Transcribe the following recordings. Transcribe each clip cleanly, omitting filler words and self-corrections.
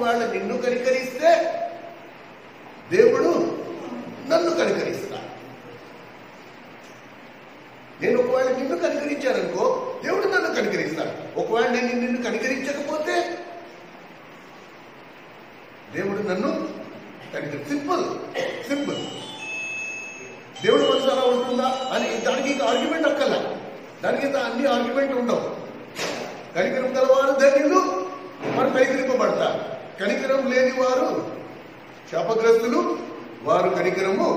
ఒకవేళ నిన్ను కనికరిస్తే దేవుడు నన్ను కనికరిస్తాడు. నేను ఒకవేళ నిన్ను కనికరించాననుకో దేవుడు నన్ను కనికరిస్తాడు. ఒకవేళ నేను నిన్ను కనికరించకపోతే దేవుడు నన్ను సింపుల్ సింపుల్. దేవుడు మనసు అలా ఉంటుందా అని దానికి ఇంకా ఆర్గ్యుమెంట్ అక్కర్లా, దానికి అన్ని ఆర్గ్యుమెంట్ ఉండవు. కనికరం గలవారు ధన్యులు, వారు కనికరింపబడతారు. కనికరం లేని వారు శాపగ్రస్తులు, వారు కనికరము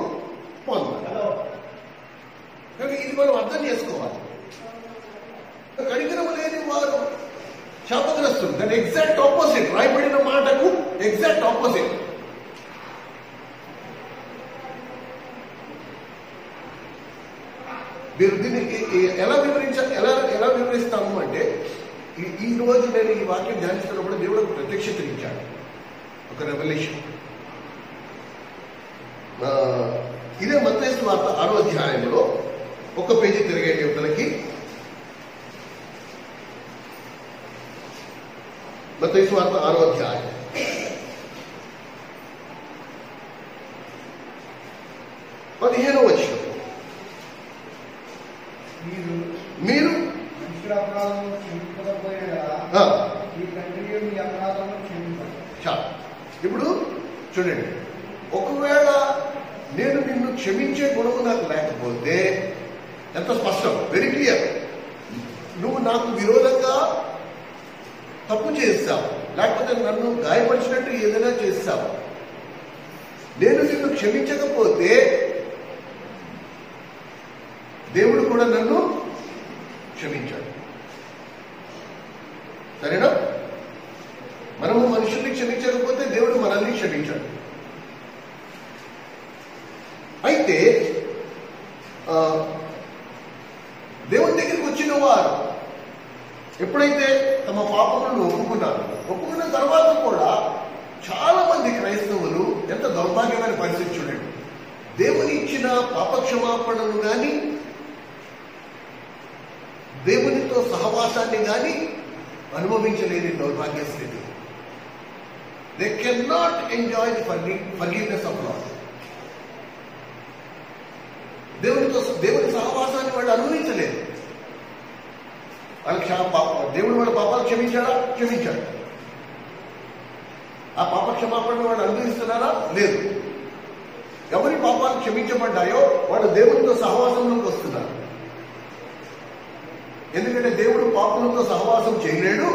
పొందారు. ఇది మనం అర్థం చేసుకోవాలి. కనికరం లేని వారు శాపగ్రస్తులు, దాని ఎగ్జాక్ట్ ఆపోజిట్, రాయబడిన మాటకు ఎగ్జాక్ట్ ఆపోజిట్. మీరు దీన్ని ఎలా వివరిస్తాము అంటే, ఈ రోజు నేను ఈ వాక్యం ధ్యానిస్తున్నప్పుడు దేవుడు ఒక ప్రత్యక్షత ఇచ్చాడు, ఒక రెవల్యూషన్. ఇదే మత్తయి సువార్త 6వ అధ్యాయంలో ఒక పేజీ తిరిగే యువతలకి మత్తయి సువార్త 6వ అధ్యాయం 15వ వచనం. మీరు ఇప్పుడు చూడండి, ఒకవేళ నేను నిన్ను క్షమించే గుణము నాకు లేకపోతే, ఎంత స్పష్టం, వెరీ క్లియర్. నువ్వు నాకు విరోధంగా తప్పు చేస్తావు, లేకపోతే నన్ను గాయపరిచినట్టు ఏదైనా చేస్తావు, నేను నిన్ను క్షమించకపోతే దేవుడు కూడా నన్ను క్షమించాడు. సరేనా? మనము మనుషుల్ని క్షమించకపోతే దేవుడు మనల్ని క్షమించాడు. అయితే దేవుని దగ్గరికి వచ్చిన వారు ఎప్పుడైతే తమ పాపములను ఒప్పుకున్న తర్వాత కూడా చాలా మంది క్రైస్తవులు, ఎంత దౌర్భాగ్యమైన పరిస్థితి చూడండి, దేవుని ఇచ్చిన పాపక్షమాపణను కానీ దేవునితో సహవాసాన్ని కానీ అనుభవించలేని దౌర్భాగ్య స్థితి. They can not enjoy the forgiveness of Lord. దేవుని సహవాసాన్ని వాళ్ళు అనుభవించలేదు. వాళ్ళకి దేవుడు వాళ్ళ పాపాలు క్షమించాడా? క్షమించాడు. ఆ పాప క్షమాపణ వాళ్ళు అనుభవిస్తున్నారా? లేదు. ఎవరి పాపాలు క్షమించబడ్డాయో వాళ్ళు దేవునితో సహవాసంలోకి వస్తున్నారు. ఎందుకంటే దేవుడు పాపములతో సహవాసం చేయలేడు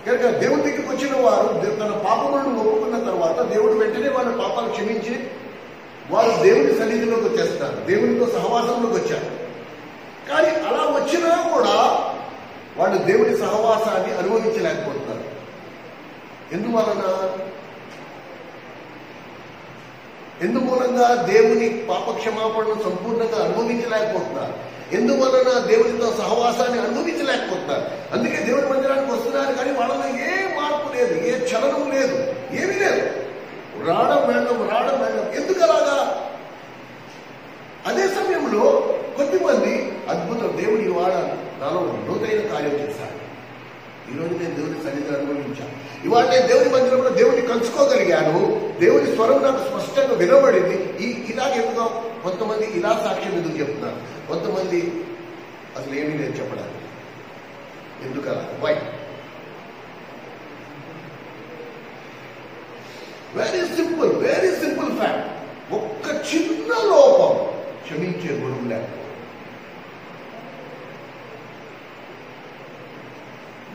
కనుక దేవుని దగ్గరికి వచ్చిన వారు తన పాపములను ఒప్పుకున్న తర్వాత దేవుడు వెంటనే వాళ్ళ పాపాలు క్షమించి వారు దేవుని సన్నిధిలోకి వచ్చేస్తారు, దేవునితో సహవాసంలోకి వచ్చారు. కానీ అలా వచ్చినా కూడా వాళ్ళు దేవుని సహవాసాన్ని అనుభవించలేకపోతున్నారు. ఎందుమూలంగా దేవుని పాపక్షమాపణను సంపూర్ణంగా అనుభవించలేకపోతున్నారు. ఎందువలన దేవునితో సహవాసాన్ని అనుభవించలేకపోతున్నారు. అందుకే దేవుని మందిరానికి వస్తున్నారు, కానీ వాళ్ళలో ఏ మార్పు లేదు, ఏ చలనం లేదు, ఏమీ లేదు. రావడం వెళ్ళం. ఎందుకు అలాగా? అదే సమయంలో కొద్దిమంది అద్భుతం, దేవుడు ఇవాళ నాలో నూతన కార్యం చేశాడు, ఈరోజు నేను దేవుని సన్నిధిని అనుభవించాను, ఇవాళ నేను దేవుని మందిరంలో దేవుడిని కలుసుకోగలిగాను, దేవుని స్వరం నాకు స్పష్టంగా వినబడింది. ఇలాగెందుకు కొంతమంది ఇలా సాక్ష్యం ఎందుకు చెప్తున్నారు, కొంతమంది అసలు ఏమీ లేదు చెప్పడానికి. ఎందుకు అలా? వై? Very simple fact. ఒక్క చిన్న లోపం క్షమించే గుణం లేక.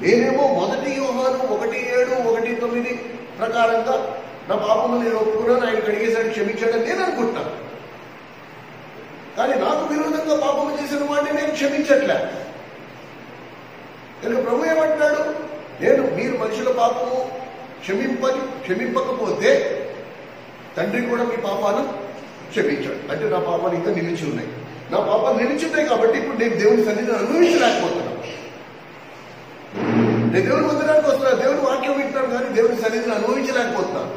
నేనేమో 1 యోహాను 1:7, 1:9 ప్రకారంగా నా పాపము నేను ఒప్పుకున్నాను, ఆయన కడిగేశాడు, క్షమించాడని నేను అనుకుంటున్నాను. కానీ నాకు విరోధంగా పాపము చేసిన వాడిని నేను క్షమించట్లే. కనుక ప్రభు ఏమంటున్నాడు? మీరు మనుషుల పాపము క్షమింపకపోతే తండ్రి కూడా మీ పాపాలు క్షమించాడు. అంటే నా పాపాలు ఇంకా నిలిచి ఉన్నాయి. నా పాపాలు నిలిచి ఉన్నాయి కాబట్టి ఇప్పుడు నేను దేవుని సన్నిధిని అనుభవించలేకపోతున్నాను. నేను దేవుని మందిరానికి వస్తున్నాను, దేవుని వాక్యం వింటున్నాను, కానీ దేవుని సన్నిధిని అనుభవించలేకపోతున్నాను.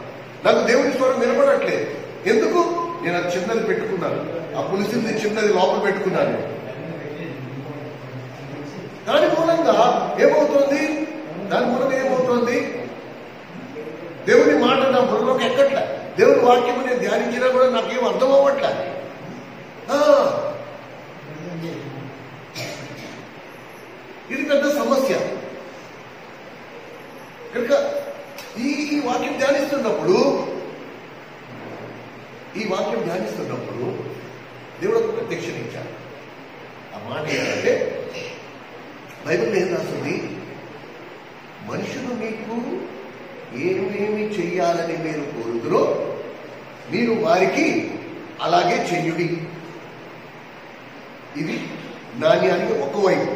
నాకు దేవుని స్వరం వినపడట్లేదు. ఎందుకు? నేను అది చిన్నది పెట్టుకున్నాను, ఆ పులిసింది చిన్నది లోపల పెట్టుకున్నాను. దాని మూలంగా ఏమవుతోంది? దేవుని దేవుని వాక్యం నేను ధ్యానించినా కూడా నాకేం అర్థం అవ్వట్లేదు. ఇది పెద్ద సమస్య. కనుక ఈ వాక్యం ధ్యానిస్తున్నప్పుడు దేవుడు ఒక ప్రత్యక్షణ ఇచ్చాడు. ఆ మాట ఏంటంటే బైబిల్ ఏం రాస్తుంది, మనుషులు మీకు ఏమేమి చెయ్యాలని మీరు కోరుదురో మీరు వారికి అలాగే చెయ్యుడి. ఇది నాణ్యానికి ఒక వైపు.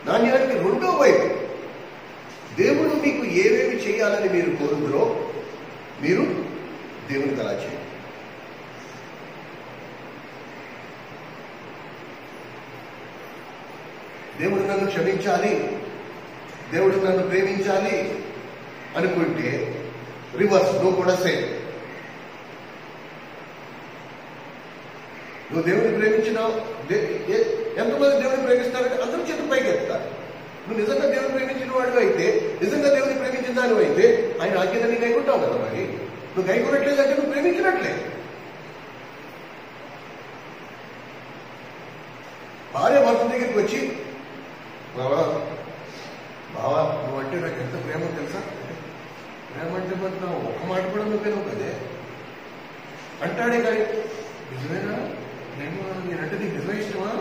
నాణ్యానికి రెండో వైపు, దేవుడు మీకు ఏమేమి చేయాలని మీరు కోరుదురో మీరు దేవునికి అలా చేయండి. దేవుడు నన్ను క్షమించాలి, దేవుడు నన్ను ప్రేమించాలి అనుకుంటే రివర్స్, నువ్వు కూడా సేమ్. నువ్వు దేవుడిని ప్రేమించినావు. ఎంతమంది దేవుడిని ప్రేమిస్తారంటే అందరూ చేతులు పైకి ఎత్తారు. నువ్వు నిజంగా దేవుని ప్రేమించిన వాడు అయితే, నిజంగా దేవుని ప్రేమించిన దాని అయితే ఆయన ఆజ్ఞలన్నీ గైకుంటావు కదా. మరి నువ్వు గైకొనట్లేదంటే నువ్వు ప్రేమించినట్లే. భార్య భర్త దగ్గరికి వచ్చి, బావా నువ్వంటే నాకు ఎంత ప్రేమ తెలుసా, ప్రేమ అంటే మరి ఒక్క మాట కూడా నువ్వేనవు కదే అంటాడే. కానీ నిజమేనా, నేనంటే నీకు నిజమే ఇష్టమా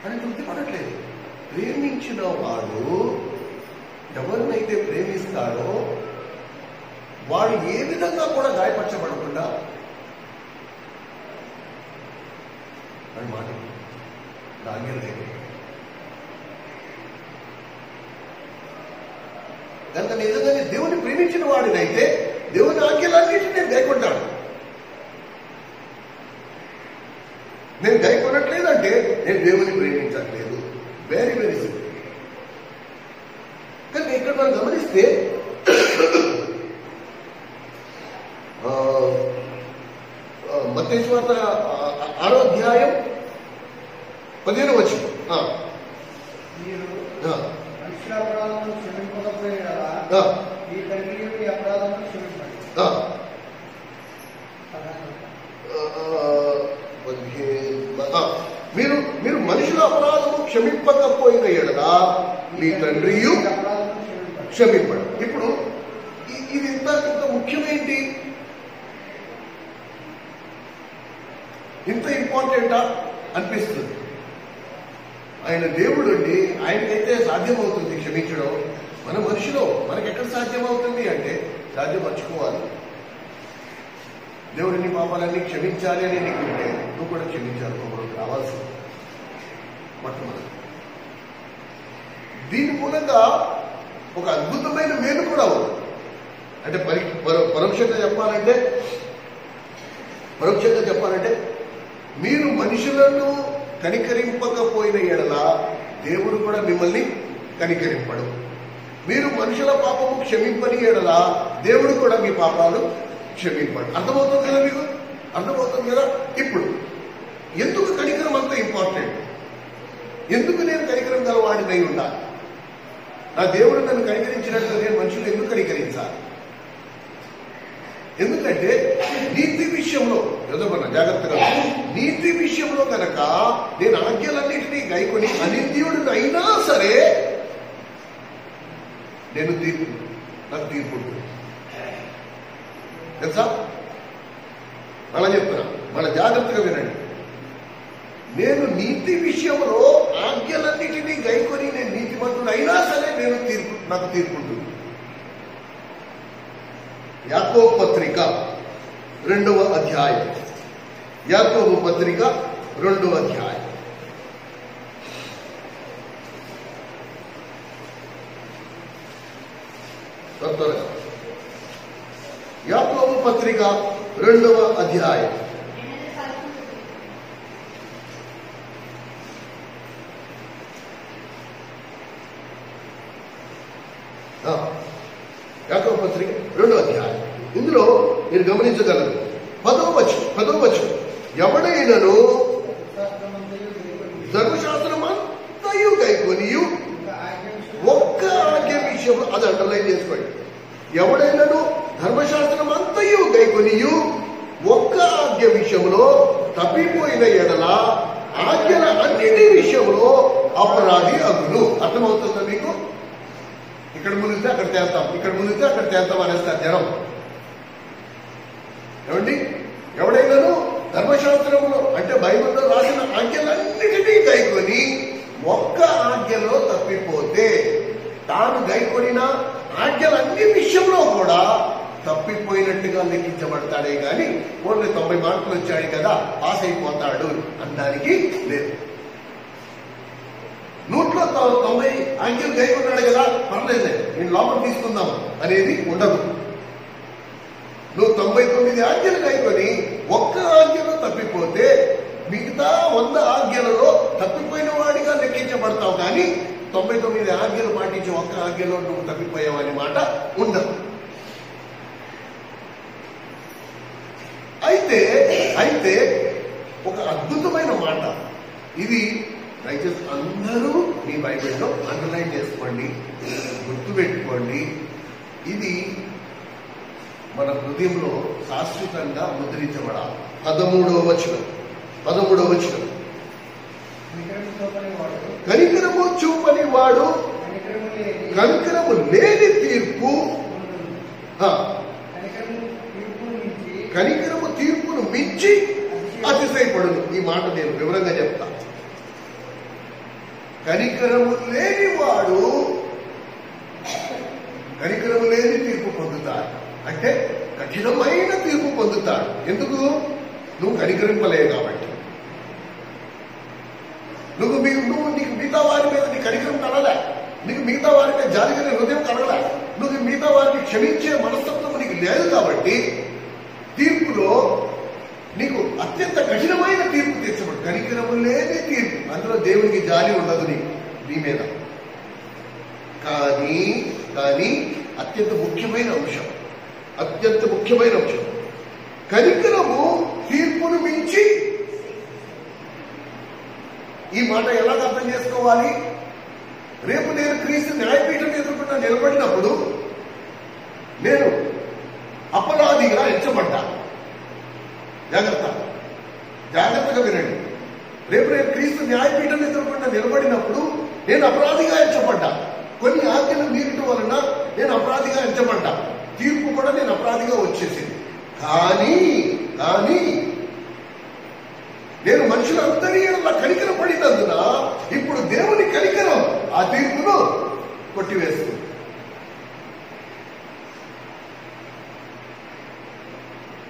అని తృప్తి పడట్లేదు. ప్రేమించిన వాడు ఎవరినైతే ప్రేమిస్తాడో వాడు ఏ విధంగా కూడా గాయపరచబడకుండా అని మాట ఆజ్ఞలు కనుక నిజంగానే దేవుని ప్రేమించిన వాడినైతే దేవుని ఆజ్ఞలన్నింటినీ నేను గైకొంటాను. నేను గైకొనట్లేదంటే నేను దేవుని ప్రేమించట్లేదు. Very very simple. కానీ ఇక్కడ మనం గమనిస్తే మత్తయి సువార్త 6వ అధ్యాయం 15వ వచనం, మనుషుల అపరాధములను క్షమింపకపోయినా ఈ తండ్రి యొక్క అపరాధములను క్షమించండి. మీరు మనుషుల అపరాధము క్షమింపకపోయిన ఎడల మీ తండ్రియు క్షమింపడు. ఇప్పుడు ఇది ఇంత ముఖ్యమేంటి, ఇంత ఇంపార్టెంటా అనిపిస్తుంది. ఆయన దేవుడు అండి, ఆయనకైతే సాధ్యమవుతుంది క్షమించడం. మన మనుషులు మనకెక్కడ సాధ్యమవుతుంది అంటే సాధ్యపరచుకోవాలి. దేవుడిని పాపాలన్నీ క్షమించాలి అని నీకుంటే నువ్వు కూడా క్షమించాలి. మనకు రావాల్సింది మొట్టమొదటి. దీని మూలంగా ఒక అద్భుతమైన మేలు కూడా ఉంది. అంటే పరోక్షంగా చెప్పాలంటే మీరు మనుషులను కనికరింపకపోయిన ఎడల దేవుడు కూడా మిమ్మల్ని కనికరింపడు. మీరు మనుషుల పాపము క్షమింపని ఎడల దేవుడు కూడా మీ పాపాలు క్షమింపడు. అర్థమవుతుంది కదా మీకు? అర్థమవుతుంది కదా. ఇప్పుడు ఎందుకు కనికరం అంత ఇంపార్టెంట్? ఎందుకు నేను కనికరం గలవాడినై ఉండాలి? నా దేవుడు నన్ను కనికరించినట్లు నేను మనుషులు ఎందుకు కనికరించాలి? ఎందుకంటే నీతి విషయంలో చదవన్న జాగ్రత్తగా, నీతి విషయంలో కనుక నేను ఆజ్ఞలన్నింటినీ గైకొని అనింద్యుడిని అయినా సరే నాకు తీర్పు ఉంటుంది. తెలుసా? అలా చెప్తున్నా, మన జాగ్రత్తగా వినండి. నేను నీతి విషయంలో ఆజ్ఞలన్నిటినీ గైకొని నేను నీతిమంతుడు అయినా సరే నాకు తీర్పు ఉంటుంది. యాకోబు పత్రిక 2వ అధ్యాయం, యాకోబు పత్రిక 2వ అధ్యాయం యాకోబు పత్రిక 2వ అధ్యాయం యాకోబు పత్రిక 2వ అధ్యాయం. ఇందులో మీరు గమనించగలరు 10వ వచనం, ఎవడైనను ధర్మశాస్త్రమంతయు గైకొనియు ఒక్క ఆజ్ఞ విషయంలో, అది అండర్లైన్ చేసుకోండి, ఎవడైనాను ధర్మశాస్త్రం అంతయు గైకొనియు ఒక్క ఆజ్ఞ విషయంలో తప్పిపోయిన ఎడల ఆజ్ఞల అన్నిటి విషయంలో అపరాధి అగును. అర్థమవుతుందా మీకు? ఇక్కడ మునిగితే అక్కడ తేల్తాం, ఇక్కడ మునిగితే అక్కడ తేల్తాం అనేస్తారు జనం. ఏమండి, ఎవడైనాను ధర్మశాస్త్రంలో అంటే బైబిల్లో రాసిన ఆజ్ఞలన్నిటినీ గైకొని ఒక్క ఆజ్ఞలో తప్పిపోతే తాను గైకొనిన ఆజ్ఞలన్ని విషయంలో కూడా తప్పిపోయినట్టుగా లెక్కించబడతాడే గాని ఓన్లీ 90 మార్కులు వచ్చాడు కదా పాస్ అయిపోతాడు అనడానికి లేదు. 100లో 90 ఆజ్ఞలు గైకొన్నాడు కదా పర్లేదు నేను లోపల తీసుకుందాం అనేది ఉండదు. నువ్వు 99 ఆజ్ఞలు గైకొని ఒక్క ఆజ్ఞలో తప్పిపోతే మిగతా 100 ఆజ్ఞలలో తప్పిపోయిన వాడిగా లెక్కించబడతావు కానీ 99 ఆజ్ఞలు పాటించి ఒక్క ఆజ్ఞలో నువ్వు తప్పిపోయావని మాట ఉండదు. అయితే ఒక అద్భుతమైన మాట ఇది. దయచేసి అందరూ మీ బైబిల్లో అండర్లైన్ చేసుకోండి, గుర్తుపెట్టుకోండి. ఇది మన హృదయంలో శాశ్వతంగా ముద్రించబడాలి. 13వ వచనం కనికరము చూపని వాడు కనికరము లేని తీర్పు కనికరము తీర్పును మించి అతిశయపడును. ఈ మాట నేను వివరంగా చెప్తా. కనికరము లేని వాడు కనికరము లేని తీర్పు పొందుతాడు. అంటే కఠినమైన తీర్పు పొందుతాడు. ఎందుకు? నువ్వు కనికరింపలేవు కాబట్టి. నువ్వు నీకు మిగతా వారి మీద నీ కనికరం కలగలే, నీకు మిగతా వారి మీద జాలి కలిగిన హృదయం కలగలే, నువ్వు మిగతా వారిని క్షమించే మనస్తత్వం నీకు లేదు కాబట్టి తీర్పులో నీకు అత్యంత కఠినమైన తీర్పు తీర్చబడు. కనికరము లేని తీర్పు, అందులో దేవునికి జాలి ఉండదు నీ మీద. కానీ అత్యంత ముఖ్యమైన అంశం కనికరము తీర్పును మించి. ఈ మాట ఎలాగ అర్థం చేసుకోవాలి? రేపు నేను క్రీస్తు న్యాయపీఠం ఎదుర్కొన్నా నిలబడినప్పుడు నేను అపరాధిగా ఎంచబడ్డా. జాగ్రత్తగా వినండి. రేపు నేను క్రీస్తు న్యాయపీఠం ఎదుర్కొన్నా నిలబడినప్పుడు నేను అపరాధిగా ఎంచబడ్డా. కొన్ని ఆజ్ఞలు మీరటం వలన నేను అపరాధిగా ఎంచబడ్డా. తీర్పు కూడా నేను అపరాధిగా వచ్చేసింది. కానీ నేను మనుషులందరి ఎడల కనికరం పడినందున ఇప్పుడు దేవుని కనికరం ఆ తీర్పును కొట్టివేస్తుంది.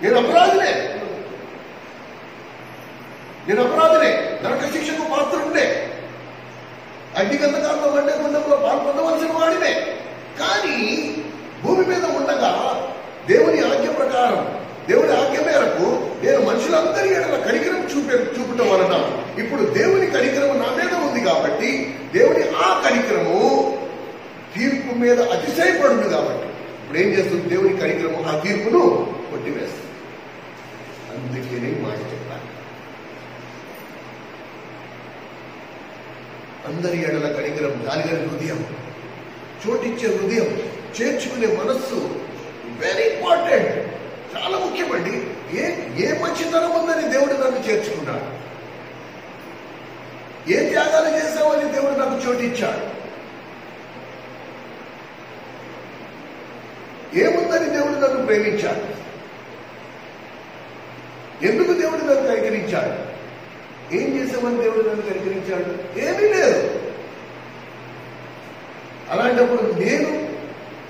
నేను అపరాధినే, నరక శిక్షకు పాత్రుడే, అగ్నిగంధకాల్లో మండే గుండంలో పాల్పొందవలసిన వాడినే. కానీ భూమి మీద ఉండగా దేవుని ఆజ్ఞ ప్రకారం, దేవుని ఆజ్ఞ మేరకు నేను మనుషులందరి ఎడల కనికరం చూపటం వలన ఇప్పుడు దేవుని కనికరము నా మీద ఉంది కాబట్టి దేవుని ఆ కనికరము తీర్పు మీద అతిశయపడుతుంది. కాబట్టి ఇప్పుడు ఏం చేస్తుంది? దేవుని కనికరము ఆ తీర్పును కొట్టివేస్తుంది. అందుకే నేను మాట చెప్పాను, అందరి ఎడల కనికరం, జాలిగల హృదయం, చోటిచ్చే హృదయం, చేర్చుకునే మనస్సు వెరీ ఇంపార్టెంట్, చాలా ముఖ్యమండి. ఏ మంచితనం ఉందని దేవుడు నన్ను చేర్చుకున్నాడు, ఏ త్యాగాలు చేసావని దేవుడు నాకు చోటిచ్చాడు, ఏముందని దేవుడు నన్ను ప్రేమించాడు, ఎందుకు దేవుడు నన్ను కనికరించాడు, ఏం చేసామని దేవుడు నన్ను కనికరించాడు? ఏమీ లేదు. అలాంటప్పుడు నేను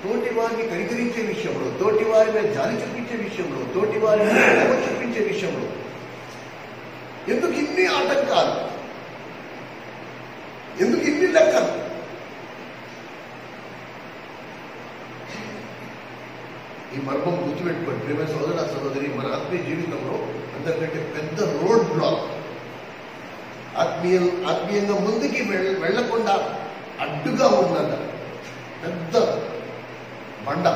తోటి వారిని కనికరించే విషయంలో, తోటి వారి మీద జాలి చూపించే విషయంలో, తోటి వారి మీద ప్రేమ చూపించే విషయంలో ఎందుకు ఇన్ని ఆటంకాలు, ఎందుకు ఇన్ని లెక్కలు? ఈ మర్మం గుర్తుపెట్టుకోండి ప్రేమ సోదర సహోదరి. మన ఆత్మీయ జీవితంలో అందరికంటే పెద్ద రోడ్ బ్లాక్, ఆత్మీయంగా ముందుకి వెళ్లకుండా అడ్డుగా ఉన్నది పెద్ద బండ.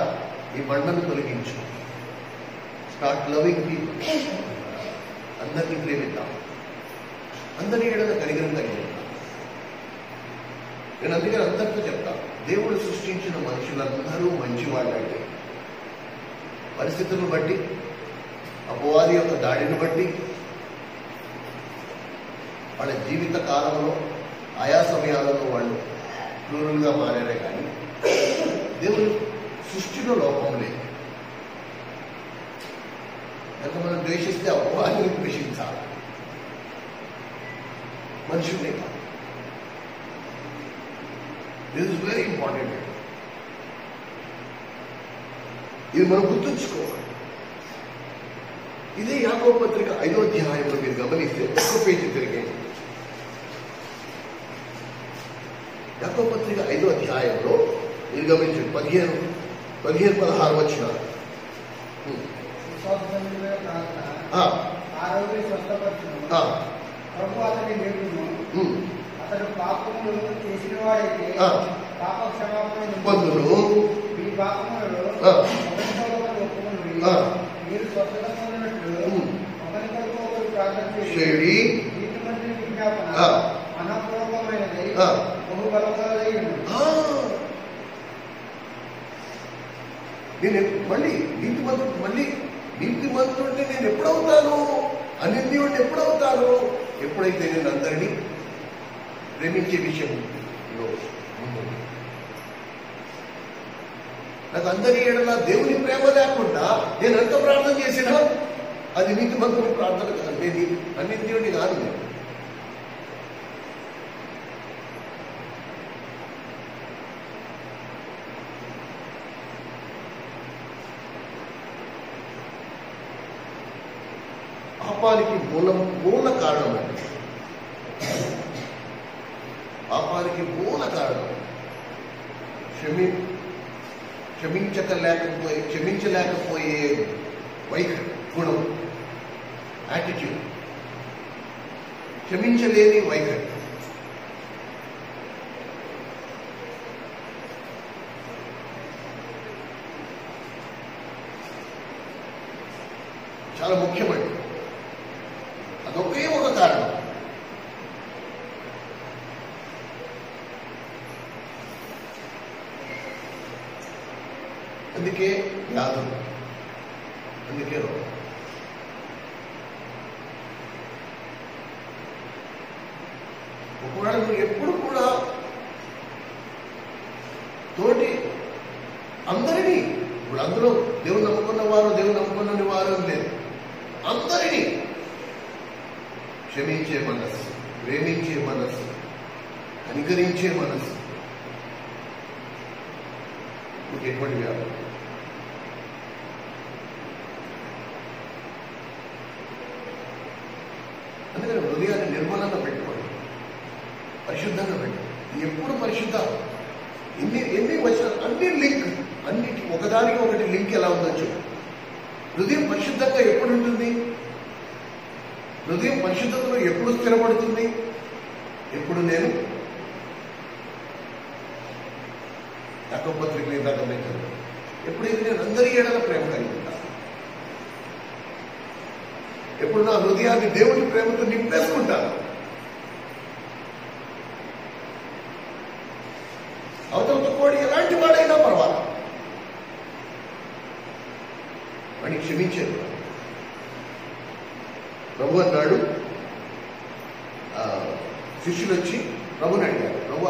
ఈ బండను తొలగించు. Start loving people. అందరినీ ప్రేమిద్దాం, అందరి ఎడల కనికరం కలిగి. నేను అందుకని అందరితో చెప్తాను, దేవుడు సృష్టించిన మనుషులందరూ మంచివాళ్ళంటే పరిస్థితులను బట్టి, అపవాది యొక్క దాడిని బట్టి వాళ్ళ జీవిత కాలంలో ఆయా సమయాలలో వాళ్ళు క్రూరులుగా మారారే కానీ దేవుని సృష్టిలో లోపం లేదు. ఎంత మనం ద్వేషిస్తే అపవాదిని ద్వేషించాలి, మనుషుల్నే కాదు. This is very important. ఇది మనం గుర్తుంచుకోవాలి. ఇదే యాకోబు పత్రిక 5వ అధ్యాయంలో మీరు గమనిస్తే ఒక్క పేజీ తిరిగేది. యాకోబు పత్రిక 5వ అధ్యాయంలో మీరు గమనించండి 15-16 వచనాలు. ఆరోగ్య స్వస్థపరచును. ప్రభు అతని లేపును. అతడు పాపములు చేసిన వాడైతే పాప క్షమాపణ పొందును. మీ పాపములలో ఒప్పుకుని మీరు స్వస్థత పొందినట్లు ఒకరికొరకు ఒకరు ప్రార్థన చేయండి. నీతి మంత్రి విజ్ఞాపన మనపూర్వకమైనది, బహుబలమైనది. నేను మళ్ళీ నీతిమంతుడిని నేను ఎప్పుడవుతాను, అనింద్యుడిని ఎప్పుడవుతాను? ఎప్పుడైతే నేను అందరినీ ప్రేమించే విషయంలో నాకు అందరి ఏడలా దేవుని ప్రేమ లేకుండా నేను ఎంత ప్రార్థన చేసినా అది నీతిమంతుని ప్రార్థన కాదు. నేను అనింద్యుడిని కాదు. నేను పాపానికి మూల కారణం అండి. పాపానికి మూల కారణం క్షమించలేకపోయే వైఖరి, గుణం, యాటిట్యూడ్, క్షమించలేని వైఖరి. చాలా ముఖ్యమండి. అదొకే ఒక కారణం. అందుకే వ్యాధులు, అందుకే రోగం. ఒకవేళ నువ్వు ఎప్పుడు కూడా తోటి అందరినీ, ఇప్పుడు అందులో దేవుడు నమ్ముకున్న వారు, దేవుడు నమ్ముకున్నని వారు అని లేదు, అందరినీ క్షమించే మనస్సు, ప్రేమించే మనస్సు, కనికరించే మనస్సు మీకు ఎటువంటి వ్యాధి. అందుకని హృదయాన్ని నిర్మలంగా పెట్టుకోండి, పరిశుద్ధంగా పెట్టుకోండి. ఎప్పుడు పరిశుద్ధ ఎన్ని వచ్చిన అన్ని లింక్, అన్నిటి ఒకదానికి ఒకటి లింక్ ఎలా ఉందో చెప్పు. హృదయం పరిశుద్ధంగా ఎప్పుడు ఉంటుంది? హృదయం పరిశుద్ధతలో ఎప్పుడు స్థిరపడుతుంది? ఎప్పుడు నేను యాకోబు పత్రిక ఇందాక పెట్టాను, ఎప్పుడైతే నేను అందరి ఏడల ప్రేమ కలిగి ఉంటాను, ఎప్పుడు నా హృదయాన్ని దేవుని ప్రేమతో నింపేసుకుంటాను, అవతలతో కోడి ఎలాంటి వాడైనా పర్వాలేదు అని క్షమించేది. ప్రభు అన్నాడు, శిష్యులు వచ్చి ప్రభుని అడిగారు, ప్రభు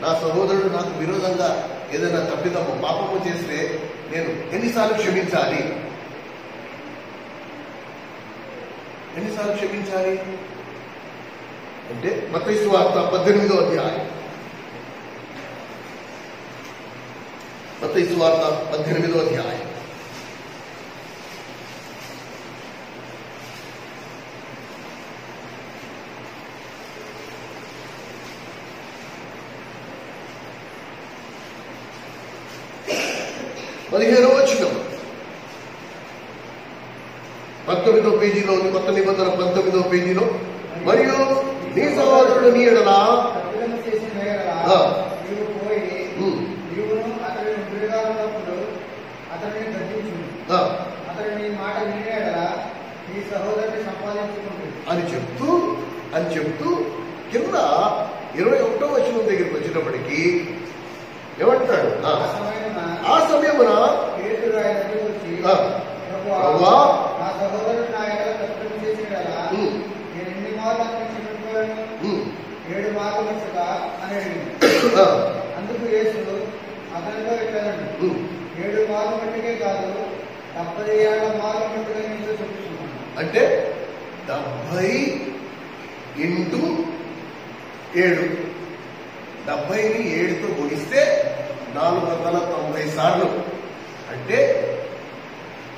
నా సహోదరుడు నాకు విరోధంగా ఏదైనా తప్పిదము పాపము చేస్తే నేను ఎన్నిసార్లు క్షమించాలి? ఎన్నిసార్లు క్షమించాలి అంటే మత్తయి సువార్త 18వ అధ్యాయం, మత్తయి సువార్త 18వ అధ్యాయం. పదిహేనవ వచనం, 19వ పేజీలో ఉంది, కొత్త నిబంధన 19వ పేజీలో. మరియు నీ సహోదరుడు నీ ఎడల అని చెప్తూ కింద 21వ వచనం దగ్గరికి వచ్చినప్పటికీ ఏమంటాడు? ఆ సమయమున ప్రభువా నా సహోదరుడు నా ఎడల తప్పు చేసిన కదా ఉమ్, నేను ఎన్ని మార్లు అతను క్షమించుకోలేను ఉమ్, 7 మార్లు వచ్చుగా అని అడిగింది. ఆ, అందుకు యేసు అతనితో ఇట్లనండి, ఉమ్. 7 మార్లు మట్టుకే కాదు 77 మార్లు మట్టుగా నేను చెప్తున్నాను. అంటే 70 ఇంటూ 7, 70ని 7తో గుణిస్తే 490 సార్లు. అంటే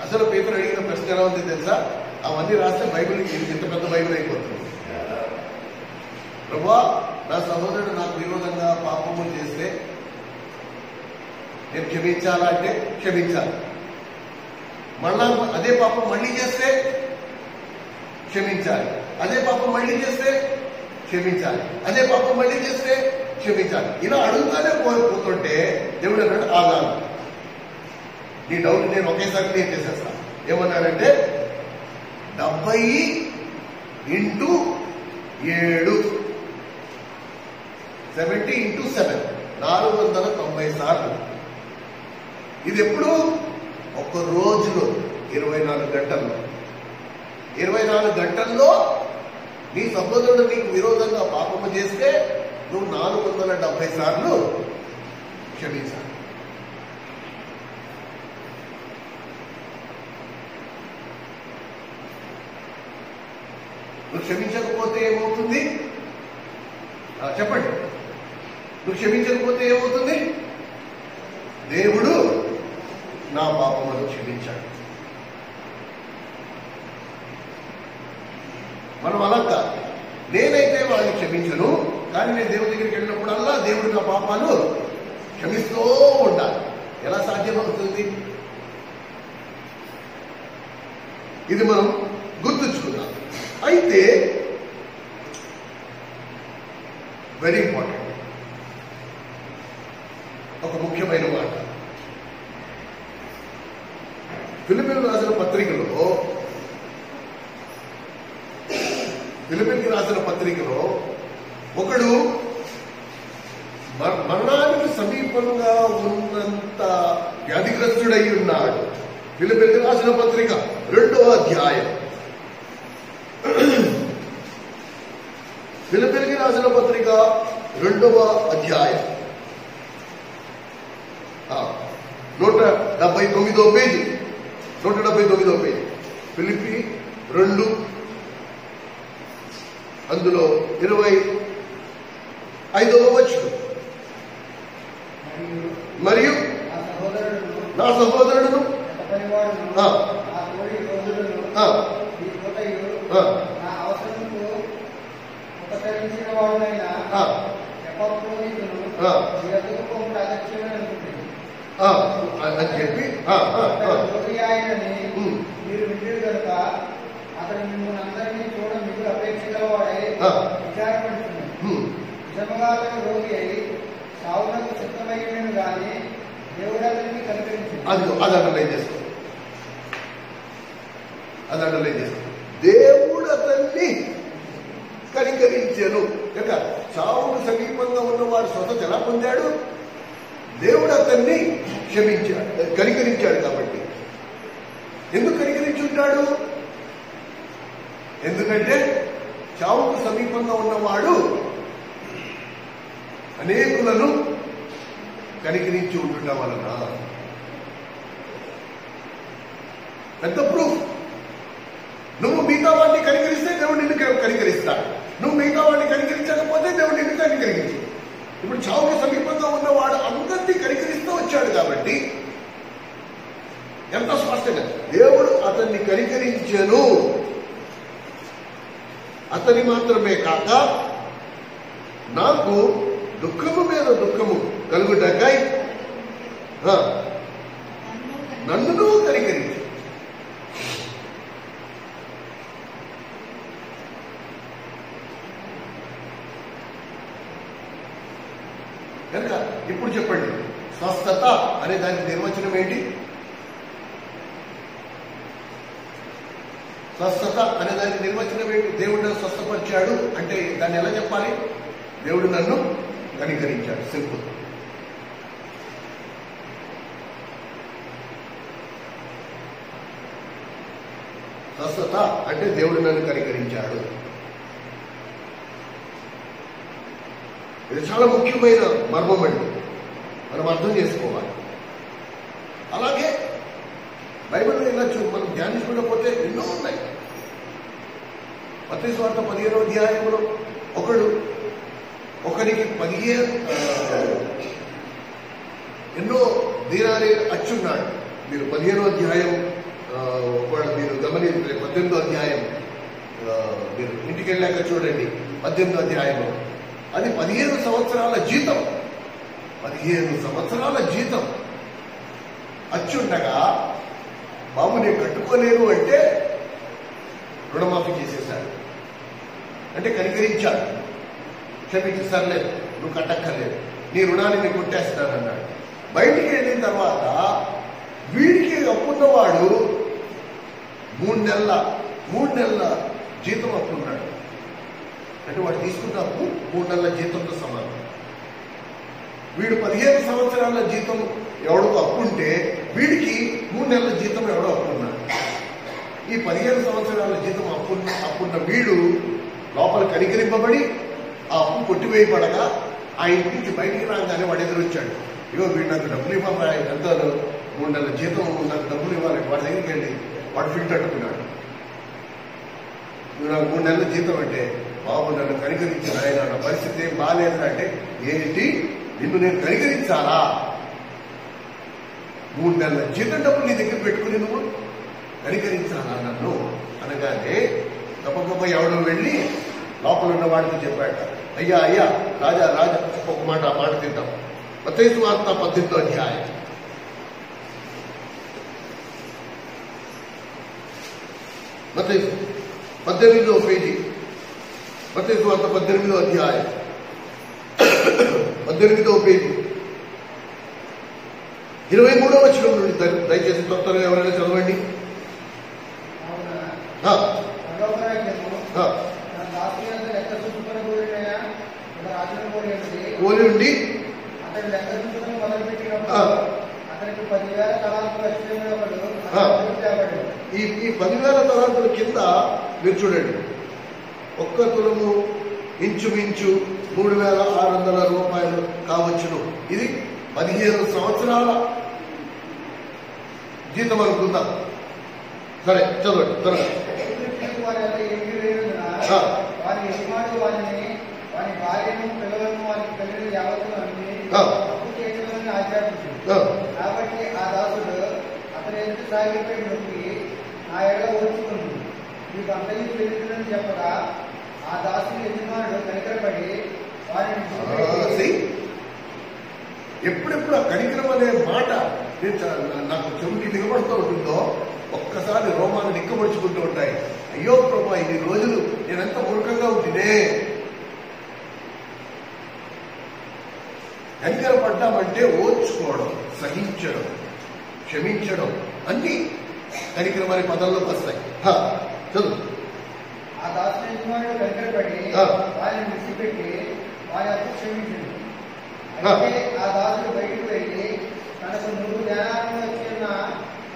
అసలు పేపర్ అడిగిన ప్రశ్న ఎలా ఉంది తెలుసా? అవన్నీ రాస్తే బైబిల్ ఇంత పెద్ద బైబిల్ అయిపోతుంది. ప్రభువా నా సహోదరుడు నాకు విరోధంగా పాపము చేస్తే నేను క్షమించాలా అంటే క్షమించాలి. మళ్ళా అదే పాపం మళ్ళీ చేస్తే క్షమించాలి. అదే పాపం మళ్ళీ చేస్తే క్షమించాలి. అదే పాపం మళ్ళీ చేస్తే క్షమించాలి. ఇలా అడుగుతానే పోతుంటే దేవుడు అన్నాడు ఆగాను, నీ డౌట్ నేను ఒకేసారి క్లియర్ చేసేస్తా. ఏమన్నాడంటే 70 ఇంటూ 7, 70 ఇంటూ 7, 490 సార్లు. ఇది ఎప్పుడు? ఒక రోజులో 24 గంటల్లో. 24 గంటల్లో నీ సహోదరుడు నీకు విరోధంగా పాపము చేస్తే నువ్వు 470 సార్లు క్షమించాలి. నువ్వు క్షమించకపోతే ఏమవుతుంది? చెప్పండి. నువ్వు క్షమించకపోతే ఏమవుతుంది? దేవుడు నా పాపమును క్షమించాడు. మనం అలా కాదు. నేనైతే వాళ్ళని క్షమించను, కానీ నేను దేవుడి దగ్గరికి వెళ్ళినప్పుడల్లా దేవుడు నా పాపాలు క్షమిస్తూ ఉండాలి. ఎలా సాధ్యమవుతుంది? ఇది మనం గుర్తుంచుకుందాం. అయితే వెరీ ఇంపార్టెంట్ ఒక ముఖ్యమైన మాట. ఫిలిప్పీలకు రాసిన పత్రికలో ఒకడు మరణానికి సమీపంగా ఉన్నంత వ్యాధిగ్రస్తుడై ఉన్నాడు. ఫిలిప్పీలకు రాసిన పత్రిక 2వ అధ్యాయం. ఫిలిప్పీలకు రాసిన పత్రిక 2వ అధ్యాయం 179వ పేజీ. 179వ పేజీ. ఫిలిప్పీ 2 అందులో 25వ వచనం. మరియు నా సహోదరుడును అని చెప్పి మీరు వింటుడు కనుక అతను మిమ్మల్ని అందరినీ చూడ మీకు అపేక్ష గలవాడై విచారపడుతున్నాడు. నిజముగా అతను రోగి అయి సావునకు సిద్ధమయ్యను గాని దేవుడు అతనికి కనికరించింది. అది అండర్లైన్ చేస్తాం. దేవుడు అతన్ని కనికరించాను. కనుక చావుకు సమీపంగా ఉన్నవాడు స్వతత ఎలా పొందాడు? దేవుడు అతన్ని కనికరించాడు. కాబట్టి ఎందుకు కనికరించి ఉంటాడు? ఎందుకంటే చావుకు సమీపంగా ఉన్నవాడు అనేకులను కనికరించి ఉండటం వలన. పెద్ద ప్రూఫ్. నువ్వు మిగతా వాడిని కనికరిస్తే దేవుడు నిన్ను కనికరిస్తాడు. నువ్వు మిగతా వాడిని కనికరించకపోతే దేవుడు నిన్ను కనికరించు. ఇప్పుడు చావుకు సమీపంగా ఉన్నవాడు అందరినీ కనికరిస్తూ వచ్చాడు. కాబట్టి ఎంత స్పష్టంగా దేవుడు అతన్ని కనికరించెను. అతని మాత్రమే కాక నాకు దుఃఖము మీద దుఃఖము కలుగుటకై నన్ను కనికరించు. కనుక ఇప్పుడు చెప్పండి, స్వస్థత అనే దానికి నిర్వచనం ఏంటి? స్వస్థత అనే దానికి నిర్వచనం ఏంటి? దేవుడు నన్ను స్వస్థపరిచాడు అంటే దాన్ని ఎలా చెప్పాలి? దేవుడు నన్ను కనికరించాడు. సింపుల్. స్వస్థత అంటే దేవుడు నన్ను కనికరించాడు. ఇది చాలా ముఖ్యమైన మర్మం అండి, మనం అర్థం చేసుకోవాలి. అలాగే బైబిల్లో ఇలా మనం ధ్యానించుకోకపోతే ఎన్నో ఉన్నాయి. మత్తయి సువార్త 15వ అధ్యాయంలో ఒకరికి 15 ఎన్నో దీనాలు అచ్చున్నాడు. మీరు 15వ అధ్యాయం మీరు గమనించే 18వ అధ్యాయం మీరు ఇంటికి వెళ్ళాక చూడండి. 18వ అధ్యాయంలో అది 15 సంవత్సరాల జీతం, 15 సంవత్సరాల జీతం అచ్చుండగా బాబు నేను కట్టుకోలేను అంటే రుణమాఫీ చేసేశాడు. అంటే కనికరించాడు, క్షమించలేదు, నువ్వు కట్టక్కర్లేదు, నీ రుణాన్ని నేను కొట్టేస్తానన్నాడు. బయటికి వెళ్ళిన తర్వాత వీడికి అప్పున్నవాడు 3 నెలల జీతం అప్పున్నాడు. అంటే వాడు తీసుకున్న అప్పు 3 నెలల జీతంతో సమానం. వీడు 15 సంవత్సరాల జీతం ఎవడో అప్పుంటే వీడికి 3 నెలల జీతం ఎవడో అప్పున్నాడు. ఈ 15 సంవత్సరాల జీతం అప్పున్న వీడు లోపల కనికరింపబడి ఆ అప్పు కొట్టివేయబడగా ఆ ఇంటి నుంచి బయటికి రాగానే వాడు ఎదురొచ్చాడు. ఇగో వీడు నాకు డబ్బులు ఇవ్వాలి, ఎంత 3 నెలల జీతం నాకు డబ్బులు ఇవ్వాలి. వాడి దగ్గరికి వెళ్ళి వాడు ఫిల్ట్ అట్టుకున్నాడు. నువ్వు నాకు 3 నెలల జీతం అంటే బాబు నన్ను కనికరించిన ఆయన, నా పరిస్థితి ఏం బాగాలేదు అంటే, ఏంటి నిన్ను నేను కనికరించాలా? 3 నెలల జీతం డబ్బులు నీ దగ్గర పెట్టుకుని నువ్వు కనికరించాలా నన్ను అనగానే గొప్ప ఎవడో వెళ్ళి లోపల ఉన్న వాడితో చెప్పాట, అయ్యా రాజా ఒక మాట ఆ మాట తింటాం. మత్తయి సువార్త 18వ అధ్యాయం మత్తయి 18వ పేజీ, మత్తయి సువార్త 18వ అధ్యాయం 18వ పేజీ 23వ వచనం నుండి దయచేసి త్వరగా ఎవరైనా చదవండి. పోలి ఉండి ఈ 10,000 తలాంతుల కింద మీరు చూడండి, 1 తులము ఇంచుమించు 3,600 రూపాయలు కావచ్చును. ఇది 15 సంవత్సరాల జీతం అనుకుందాం. సరే చదవండి త్వరగా. కాబట్టి ఆ దాసుడు అతని ఎదురు సాగిపోయి నొక్కి నా ఎడ ఓర్చుకుంది, నీకు అంతయు చెల్లిందని చెప్పగా ఆ దాసుని యజమానుడు కనికరపడి వారిని ఎప్పుడెప్పుడు ఆ కనికరం అనే మాట నాకు చెవిటి దిగబడుతూ ఉంటుందో ఒక్కసారి రోమాలు నిక్కబడుచుకుంటూ ఉంటాయి. అయ్యో ప్రభా, ఇన్ని రోజులు నేనెంత మూర్ఖంగా ఉంటేనే. కనికరపడ్డామంటే ఓర్చుకోవడం, సహించడం, క్షమించడం అన్ని కనికరం అనే పదంలోకి వస్తాయి. చదువు. ఆ దాసుని యజమానుడు కనికరపడి వారిని విడిచిపెట్టి వారి అప్పు క్షమించింది. అయితే ఆ దాసుడు బయటకు వెళ్ళి తనకు 100 దేనాలను వచ్చిన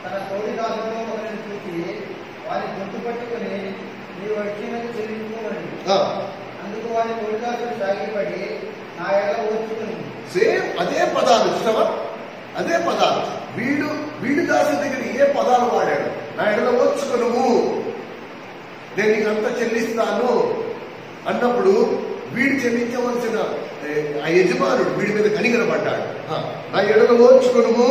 తన తోడి దాసులో ఒకరిని చూసి వారి గొంతు పట్టుకుని నీవు వచ్చినది చెల్లించుకోమని. అందుకు వారి తోడి దాసుడు సాగిపడి నా ఎడ ఓర్చుకుని. సేమ్ అదే పదాలు ఇష్టమా? అదే పదాలు. వీడి దాసు దగ్గర ఏ పదాలు వాడాడు? నా ఎడల ఓర్చుకునుము, నేను నీకు అంతా చెల్లిస్తాను అన్నప్పుడు వీడు చెల్లించవలసిన ఆ యజమానుడు వీడి మీద కనికరపడ్డాడు. నా ఎడల ఓర్చుకునుము,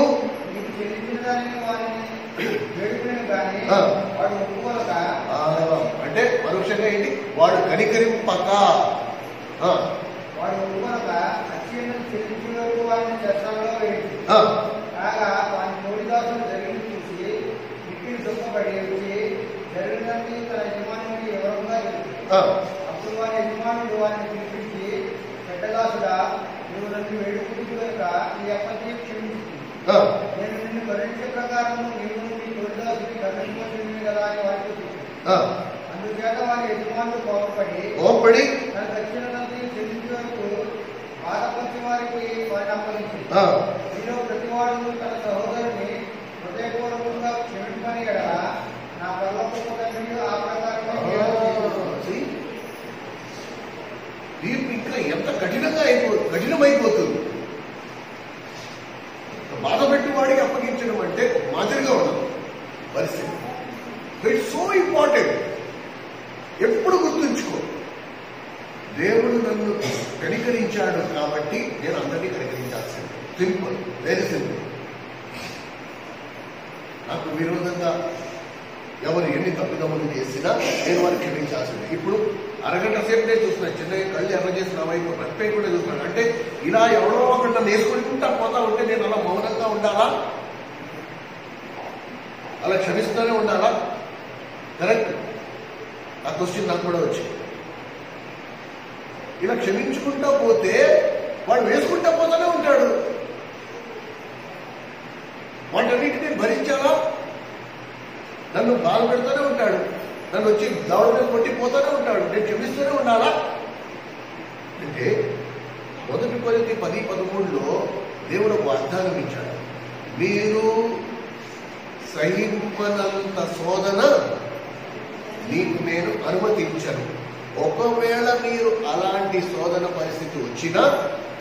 అంటే పరోక్షంగా ఏంటి? వాడు కనికరింపక వాడు చెల్లించిన వరకు వారిని చర్చలో వేడి కాగా వారి తోడిదాసులు జరిగింది చూసి మిక్కిలి దుఃఖపడి వచ్చి జరిగినది తన యజమానుడికి వివరంగా చెప్పింది. అప్పుడు వారి యజమానుడు వారిని పిలిపించి, పెద్దదాసుడా, నువ్వు నన్ను వేడుకుంటూ కనుక ఈ అప్పటిని క్షమించింది. నేను నిన్ను కరుణించే ప్రకారం నీవు నీ తోడిదాసుని కరుణించవలసింది కదా అని వారికి చెప్పింది. అందుచేత వారి యజమానుడు కోపపడి తన దక్షిణాన్ని చెల్లించే వరకు బాధపరిచి వారికి వారిని అప్పగించింది. మీలో ప్రతివాడు తన సహోదరుని హృదయపూర్వకంగా క్షమించని ఎడల నా పరలోకపు తండ్రి నాకు విరోధంగా ఎవరు ఎన్ని తప్పిదములు చేసినా నేను వారికి క్షమించాల్సిందే. ఇప్పుడు అరగంట సేపు నేను చూస్తున్నాను, చిన్నగా కళ్ళు ఎర్ర చేసి నా వైపు ప్రతిపై కూడా చూస్తున్నాను. అంటే ఇలా ఎవరో ఒకటి నన్ను వేసుకుంటా పోతా ఉంటే నేను అలా మౌనంగా ఉండాలా, అలా క్షమిస్తూనే ఉండాలా? కరెక్ట్. ఆ క్వశ్చన్ నాకు కూడా వచ్చింది. ఇలా క్షమించుకుంటా పోతే వాడు వేసుకుంటా పోతానే ఉంటాడు. వాటన్నిటినీ భరించాలా? నన్ను బాధ పెడుతూనే ఉంటాడు, నన్ను వచ్చి దవడ మీద కొట్టిపోతూనే ఉంటాడు. నేను క్షమిస్తూనే ఉండాలా? అంటే 1 కొరింథీ 10:13లో దేవుడు వాగ్దానం ఇచ్చాడు, మీరు సహింపనంత శోధన నీకు నేను అనుమతించను. ఒకవేళ మీరు అలాంటి శోధన పరిస్థితి వచ్చినా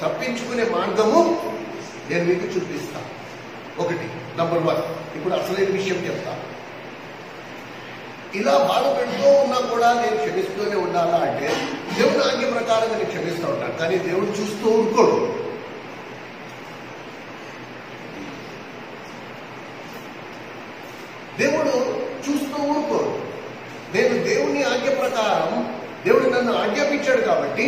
తప్పించుకునే మార్గము నేను మీకు చూపిస్తా. ఒకటి, నంబర్ 1. ఇప్పుడు అసలైన విషయం చెప్తా. ఇలా బాధ పెడుతూ ఉన్నా కూడా నేను క్షమిస్తూనే ఉండాలా అంటే దేవుడు ఆజ్ఞ ప్రకారం నేను క్షమిస్తూ ఉంటాను. కానీ దేవుడు చూస్తూ ఊరుకోడు. దేవుడు చూస్తూ ఊరుకోడు. నేను దేవుని ఆజ్ఞ ప్రకారం, దేవుడు నన్ను ఆజ్ఞాపించాడు కాబట్టి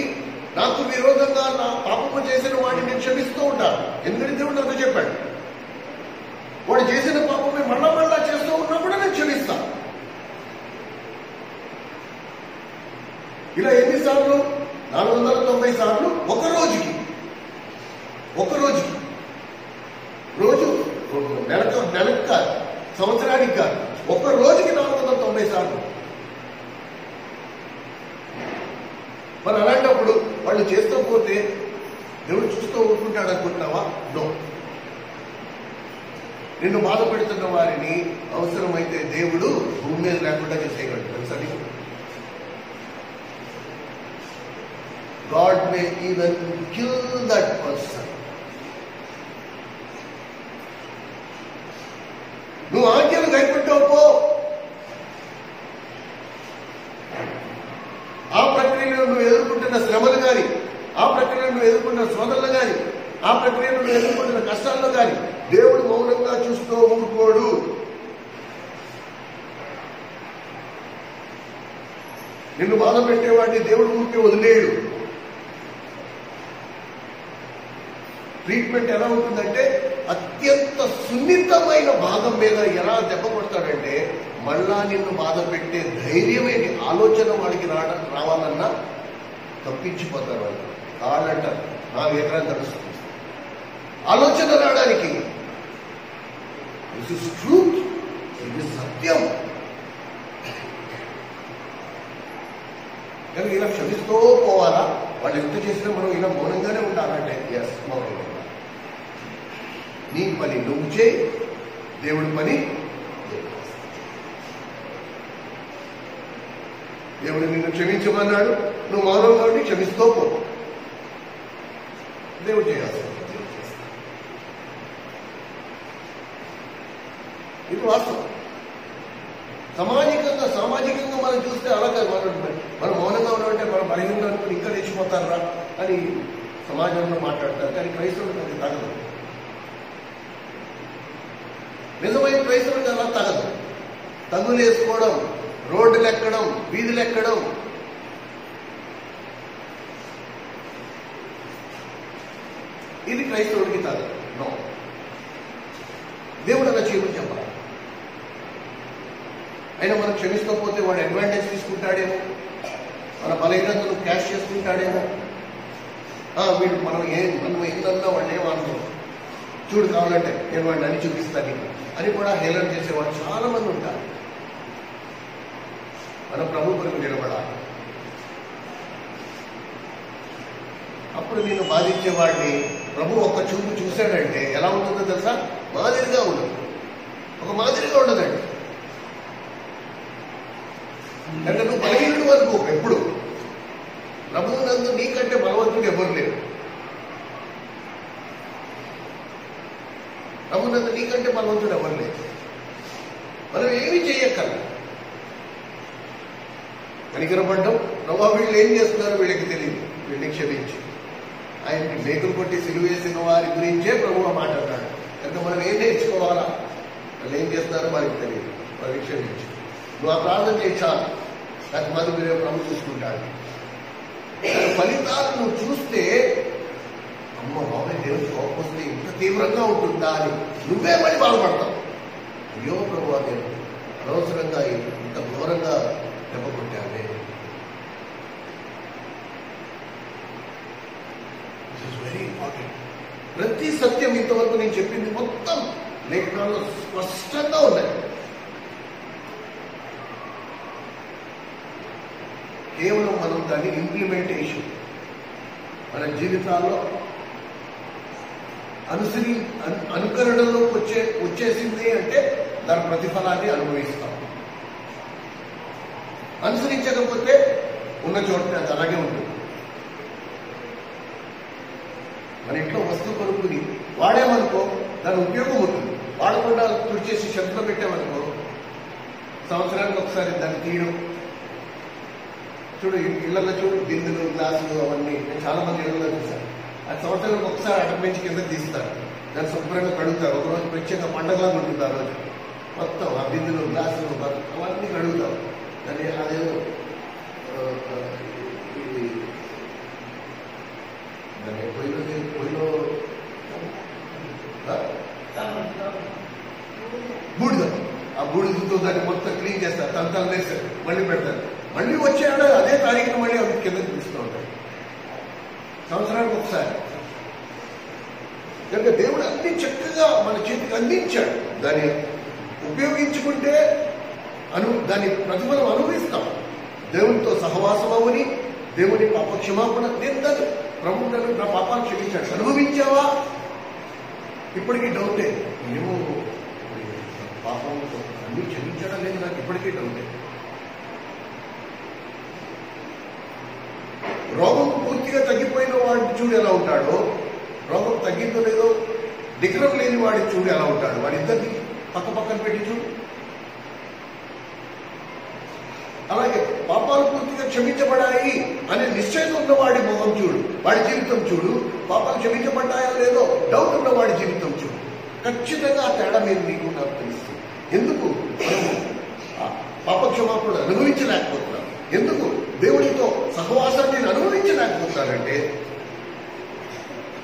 నాకు విరోధంగా నా పాపము చేసిన వాడిని నేను క్షమిస్తూ ఉంటాను. ఎందుకంటే దేవుడు నాకు చెప్పాడు, వాడు చేసిన పాపమే మళ్ళా చేస్తూ ఉన్నా కూడా నేను క్షమిస్తాను. ఇలా ఎన్నిసార్లు? 490 సార్లు ఒక రోజుకి. రోజు నెలకు కాదు, సంవత్సరానికి కాదు, ఒక రోజుకి 490 సార్లు. మరి అలాంటప్పుడు వాళ్ళు చేస్తూ పోతే దేవుడు చూస్తూ ఊరుకుంటాడు అనుకుంటున్నావా? నో. నిన్ను బాధ పెడుతున్న వారిని అవసరమైతే దేవుడు భూమి మీద లేకుండా చేసేయగలడు. తెలుసా? God may even kill that person. నువ్వు ఆజ్ఞలు కైపెట్టావు పో. ఆ ప్రక్రియలో నువ్వు ఎదుర్కొంటున్న శ్రమలు కానీ, ఆ ప్రక్రియలో నువ్వు ఎదుర్కొంటున్న శోధనలు కానీ, ఆ ప్రక్రియలో నువ్వు ఎదుర్కొంటున్న కష్టాల్లో కానీ దేవుడు మౌనంగా చూస్తూ ఊరుకోడు. నిన్ను బాధ పెట్టేవాడిని దేవుడు ఊరికే వదిలేడు. ట్రీట్మెంట్ ఎలా ఉంటుందంటే అత్యంత సున్నితమైన భాగం మీద ఎలా దెబ్బ కొడతాడంటే మళ్ళా నిన్ను బాధ పెట్టే ధైర్యమైన ఆలోచన వాడికి రావాలన్నా తప్పించిపోతారు. వాళ్ళు కాళ్ళంటారు, నా ఎకరాలు తెలుస్తుంది ఆలోచన రావడానికి. దిస్ ఇస్ ట్రూత్, ఇది సత్యం. కానీ ఇలా క్షమిస్తూ పోవాలా? వాళ్ళు ఎంత చేసినా మనం ఇలా మౌనంగానే ఉండాలంటే ఎస్, మౌనంగా ఉండాలి. నీ పని నువ్వు చేయి, దేవుడి పని దేవుడు నిన్ను క్షమించమన్నాడు, నువ్వు మౌనంగా ఉండి క్షమిస్తూ పో. దేవుడు చేయాల్సి ఇది వాస్తవం. సామాజికంగా మనం చూస్తే అలాగే మనం మౌనంగా ఉన్నామంటే మనం బలహీనంగా అనుకుని ఇంకా తెచ్చిపోతారా అని సమాజంలో మాట్లాడతారు. కానీ క్రైస్తవులకు అది తగదు. నిజమైన క్రైస్తవులకు అలా తగదు. తగులు వేసుకోవడం, రోడ్డులు ఎక్కడం, వీధులు ఎక్కడం, ఇది క్రైస్తవుడికి తగదు. నో, దేవుడు అలా చేయమని చెప్పాలి. అయినా మనం క్షమిస్తకపోతే వాడు అడ్వాంటేజ్ తీసుకుంటాడేమో, మన బలహీనతను క్యాష్ చేసుకుంటాడేమో. వీడు మనం ఏందన్నా వాళ్ళు ఏమనుకో, చూడు కావాలంటే నేను వాడిని అని చూపిస్తాను నీకు అని కూడా హేళన చేసేవాడు చాలా మంది ఉంటారు. మన ప్రభు కొరకు నిలబడాలి. అప్పుడు నేను బాధించేవాడిని ప్రభు ఒక్క చూపు చూశాడంటే ఎలా ఉంటుందో తెలుసా? మాదిరిగా ఉండదు, ఒక మాదిరిగా ఉండదండి. అంటే నువ్వు బలహీనుడు వరకు ఎప్పుడు ప్రభువు నందు నీకంటే బలవంతుడు ఎవరు లేరు. ప్రభు నందు నీకంటే బలవంతుడు ఎవరు లేరు. మనం ఏమి చేయక్కర్లేదు. కనికరపడ్డం, ప్రభు వీళ్ళు ఏం చేస్తున్నారు వీళ్ళకి తెలియదు, వీళ్ళని క్షమించి ఆయనకి మేకులు కొట్టి సిలువేసిన వారి గురించే ప్రభు మాట్లాడతాడు. కనుక మనం ఏం నేర్చుకోవాలా? వాళ్ళు ఏం చేస్తారో మనకి తెలియదు, పరీక్ష నుంచి నువ్వు ఆ ప్రార్థన చేయించాలి, నాకు మంది మీరే ప్రభు చూసుకుంటాడు. ఫలితాలు నువ్వు చూస్తే అమ్మ బాబాయ్ దేవుడు కోపం వస్తే ఇంత తీవ్రంగా ఉంటుందా అని నువ్వే మళ్ళీ బాధపడతావు. అయ్యో ప్రభు నేను అనవసరంగా ఇంత ఘోరంగా దెబ్బ కొట్టానే. This is very important. ప్రతి సత్యం ఇంతవరకు నేను చెప్పింది మొత్తం లేఖనాల్లో స్పష్టంగా ఉన్నాయి. కేవలం మనం దాన్ని ఇంప్లిమెంటేషన్ మన జీవితాల్లో అనుకరణలోకి వచ్చేసింది అంటే దాని ప్రతిఫలాన్ని అనుభవిస్తాం. అనుసరించకపోతే ఉన్న చోట అది అలాగే ఉంటుంది. మన ఇంట్లో వస్తువు కొనుక్కుని వాడేమనుకో దాని ఉపయోగం ఉంటుంది, వాడకుండా తుడిచేసి షెల్ఫ్లో పెట్టామనుకో సంవత్సరానికి ఒకసారి దాన్ని తీయడం. చూడు ఇళ్లలో చూడు బిందులు గ్లాసులు అవన్నీ నేను చాలా మంది ఇళ్లలో చూశాను. అది సంవత్సరానికి ఒకసారి అటక నుంచి కింద తీస్తారు, దాన్ని శుభ్రంగా కడుగుతారు. ఒకరోజు ప్రత్యేక పండగలా ఉంటుంది. ఆ రోజు మొత్తం ఆ బిందులు గ్లాసులు అవన్నీ కడుగుతారు. దాన్ని అదేదో దాన్ని పొయ్యిలో బూడిద, ఆ బూడిదతో దాన్ని మొత్తం క్లీన్ చేస్తారు, తంతాలు వేస్తారు, మళ్ళీ పెడతారు. మళ్ళీ వచ్చాడు అదే తారీఖున మళ్ళీ అవి కిందకి తీస్తూ ఉంటాయి సంవత్సరానికి ఒకసారి. కనుక దేవుడు అన్ని చక్కగా మన చేతికి అందించాడు. దాన్ని ఉపయోగించుకుంటే దాని ప్రతిఫలం అనుభవిస్తాం. దేవునితో సహవాసం అవ్వని, దేవుని పాప క్షమాపణ నేను దాన్ని ప్రభు నా పాపాలు క్షమించాడు. అనుభవించావా? ఇప్పటికీ డౌటే, ఏమో పాపం అన్ని క్షమించడం లేదు, నాకు ఇప్పటికీ డౌటే. రోగం పూర్తిగా తగ్గిపోయిన వాడిని చూడు ఎలా ఉంటాడో, రోగం తగ్గిందో లేదో నిగ్రహం లేని వాడిని చూడు ఎలా ఉంటాడు. వాడిద్దరిని పక్క పక్కన పెట్టి చూడు. అలాగే పాపాలు పూర్తిగా క్షమించబడాయి అనే నిశ్చయం ఉన్న వాడి ముఖం చూడు, వాడి జీవితం చూడు. పాపాలు క్షమించబడ్డాయో లేదో డౌట్ ఉన్న వాడి జీవితం చూడు. ఖచ్చితంగా ఆ తేడా మీరు మీకు నాకు తెలుస్తుంది. ఎందుకు పాప క్షమాపణ అనుభవించలేకపోతున్నాం? ఎందుకు దేవుడితో సహవాసాన్ని నేను అనుభవించలేకపోతున్నానంటే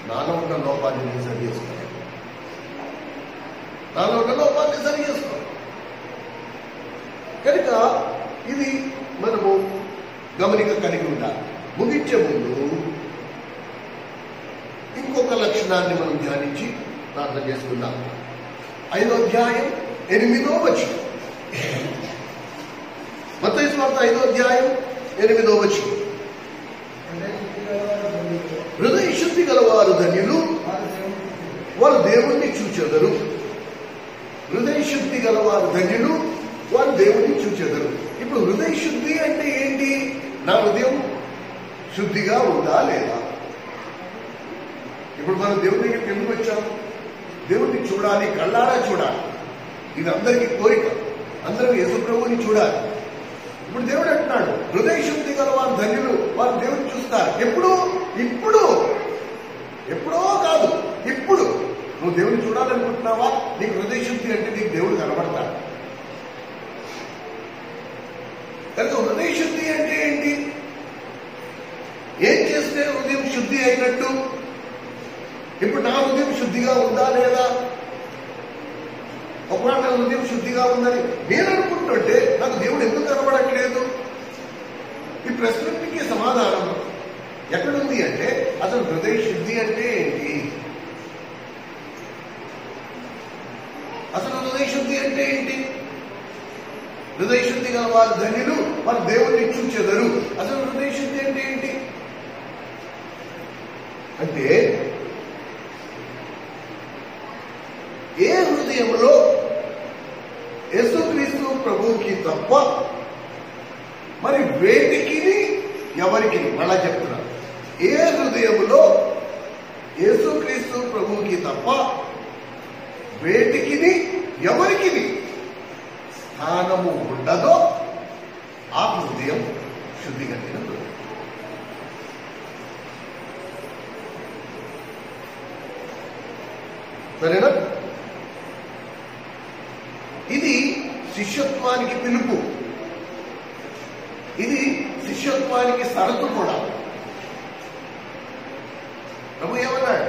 నాలో ఉన్న లోపాన్ని నేను సరి చేసుకోవాలి. నాలో ఉన్న లోపాన్ని సరి చేసుకోవాలి. కనుక ఇది మనము గమనిక కలిగి ఉండాలి. ముగించే ముందు ఇంకొక లక్షణాన్ని మనం ధ్యానించి ప్రార్థన చేసుకుందాం. 5వ అధ్యాయం 8వ వచనం. మత్తయి సువార్త 5వ అధ్యాయం 8వ వచనం. హృదయ శుద్ధి గలవారు ధన్యులు, వారు దేవుణ్ణి చూచెదరు. హృదయ శుద్ధి గలవారు ధన్యులు, వారు దేవుణ్ణి చూచెదరు. ఇప్పుడు హృదయ శుద్ధి అంటే ఏంటి? నా హృదయం శుద్ధిగా ఉందా లేదా? ఇప్పుడు మనం దేవుడి దగ్గరికి ఎందుకు వచ్చాం? దేవుడిని చూడాలి, కళ్ళారా చూడాలి. ఇది అందరికీ కోరిక, అందరూ యేసుప్రభువుని చూడాలి. ఇప్పుడు దేవుడు అంటున్నాడు, హృదయ శుద్ధి గల వారు ధన్యులు, వారు దేవుడిని చూస్తారు. ఎప్పుడు? ఇప్పుడు. ఎప్పుడో కాదు, ఇప్పుడు. నువ్వు దేవుడిని చూడాలనుకుంటున్నావా? నీకు హృదయ శుద్ధి అంటే నీకు దేవుడు కనబడతాడు. కనుక హృదయ శుద్ధి అంటే ఏంటి? ఏం చేస్తే హృదయం శుద్ధి అయినట్టు? ఇప్పుడు నా హృదయం శుద్ధిగా ఉందా లేదా? ఒకవేళ నా హృదయం శుద్ధిగా ఉందని నేను అనుకుంటుంటే నాకు దేవుడు ఎందుకు కనబడట్లేదు? ఈ ప్రశ్నకి సమాధానం ఎక్కడుంది అంటే, అసలు హృదయ శుద్ధి అంటే ఏంటి? అసలు హృదయ శుద్ధి అంటే ఏంటి? హృదయ శుద్ధి గల వారు ధన్యులు, వారు దేవుడిని చూచెదరు. అసలు హృదయ శుద్ధి అంటే ఏంటి? అంటే ఏ హృదయంలో యేసుక్రీస్తు ప్రభువుకి తప్ప మరి వేటికి ఎవరికి, మళ్ళా చెప్తున్నా, ఏ హృదయంలో యేసుక్రీస్తు ప్రభువుకి తప్ప వేటికి ఎవరికి స్థానము ఉండదో ఆ హృదయం శుద్ధి కలిగిన హృదయం. సరేనా? శిష్యత్వానికి పిలుపు, ఇది శిష్యత్వానికి షరతు కూడా. ప్రభు ఏమన్నాడు?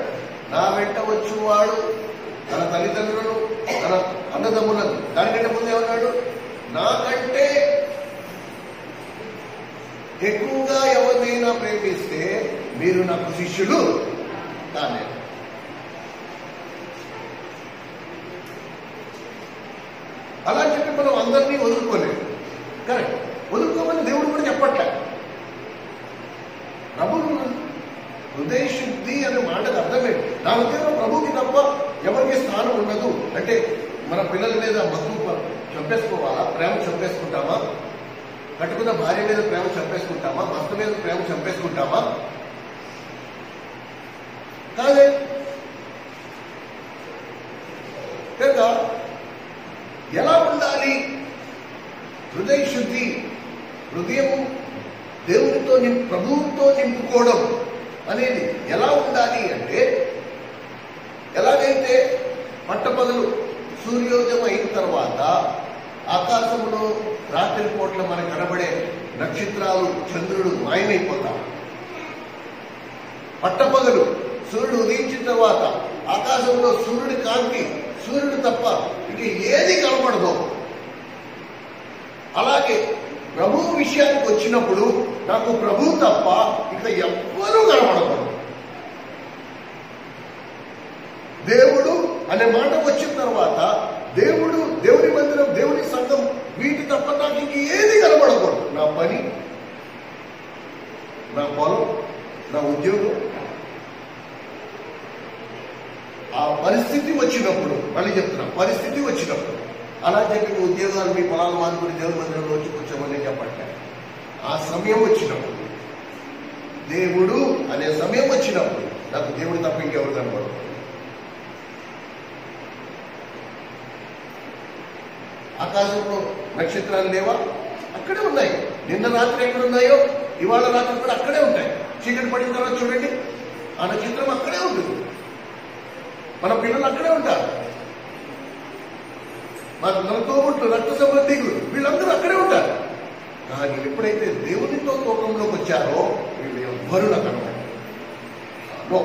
నా వెంట వచ్చువాడు తన తల్లిదండ్రులను, తన అన్నదమ్ములను, దానికంటే ముందు ఏమన్నాడు? నాకంటే ఎక్కువగా ఎవరినైనా ప్రేమిస్తే మీరు నాకు శిష్యులు కానే. అలా చెప్పి మనం అందరినీ వదులుకోలేదు. కరెక్ట్, వదులుకోమని దేవుడు కూడా చెప్పట్లే. ప్రభువు హృదయ శుద్ధి అనే మాటకు అర్థమేంటి? నా ఉద్యోగం ప్రభువుకి తప్ప ఎవరికి స్థానం ఉండదు అంటే మన పిల్లల మీద మగ్గు చంపేసుకోవాలా? ప్రేమ చంపేసుకుంటామా? కట్టుకున్న భార్య మీద ప్రేమ చంపేసుకుంటామా? భర్త మీద ప్రేమ చంపేసుకుంటామా? కాదే. కనుక ఎలా ఉండాలి హృదయ శుద్ధి? హృదయం దేవునితో ప్రభువుతో నింపుకోవడం అనేది ఎలా ఉండాలి అంటే, ఎలాగైతే పట్టపగలు సూర్యోదయం అయిన తర్వాత ఆకాశంలో రాత్రి పూట్ల మనకు కనబడే నక్షత్రాలు, చంద్రుడు మాయమైపోతాం. పట్టపగలు సూర్యుడు ఉదయించిన తర్వాత ఆకాశంలో సూర్యుడి కాంతి, సూర్యుడు తప్ప ఇక ఏది కనబడదు. అలాగే ప్రభువు విషయానికి వచ్చినప్పుడు నాకు ప్రభువు తప్ప ఇక ఎవ్వరూ కనబడకూడదు. దేవుడు అనే మాట వచ్చిన తర్వాత దేవుడు, దేవుని మందిరం, దేవుని సంఘం, వీటి తప్ప నాకు ఇంక ఏది కనబడకూడదు. నా పని, నా పొలం, నా ఉద్యోగం. ఆ పరిస్థితి వచ్చినప్పుడు, మళ్ళీ చెప్తున్నా, పరిస్థితి వచ్చినప్పుడు, అలా చెప్పి ఉద్యోగాలు మీ పొలాలు మానుకుని దేవుని మందిరంలో వచ్చి కూర్చోమని చెప్పట్లే. ఆ సమయం వచ్చినప్పుడు, దేవుడు అనే సమయం వచ్చినప్పుడు నాకు దేవుడు తప్ప ఇంకెవరు కనబడదు. ఆకాశంలో నక్షత్రాలు లేవా? అక్కడే ఉన్నాయి. నిన్న రాత్రి ఎక్కడ ఉన్నాయో ఇవాళ రాత్రి కూడా అక్కడే ఉంటాయి. చీకటి పడిన తర్వాత చూడండి, ఆ నక్షత్రం అక్కడే ఉంటుంది. మన పిల్లలు అక్కడే ఉంటారు. మన తోబుట్లు, రక్త సంబంధికులు, వీళ్ళందరూ అక్కడే ఉంటారు. కానీ ఎప్పుడైతే దేవునితో తోకంలోకి వచ్చారో వీళ్ళు ఎవ్వరూ నాకు కనబడరు.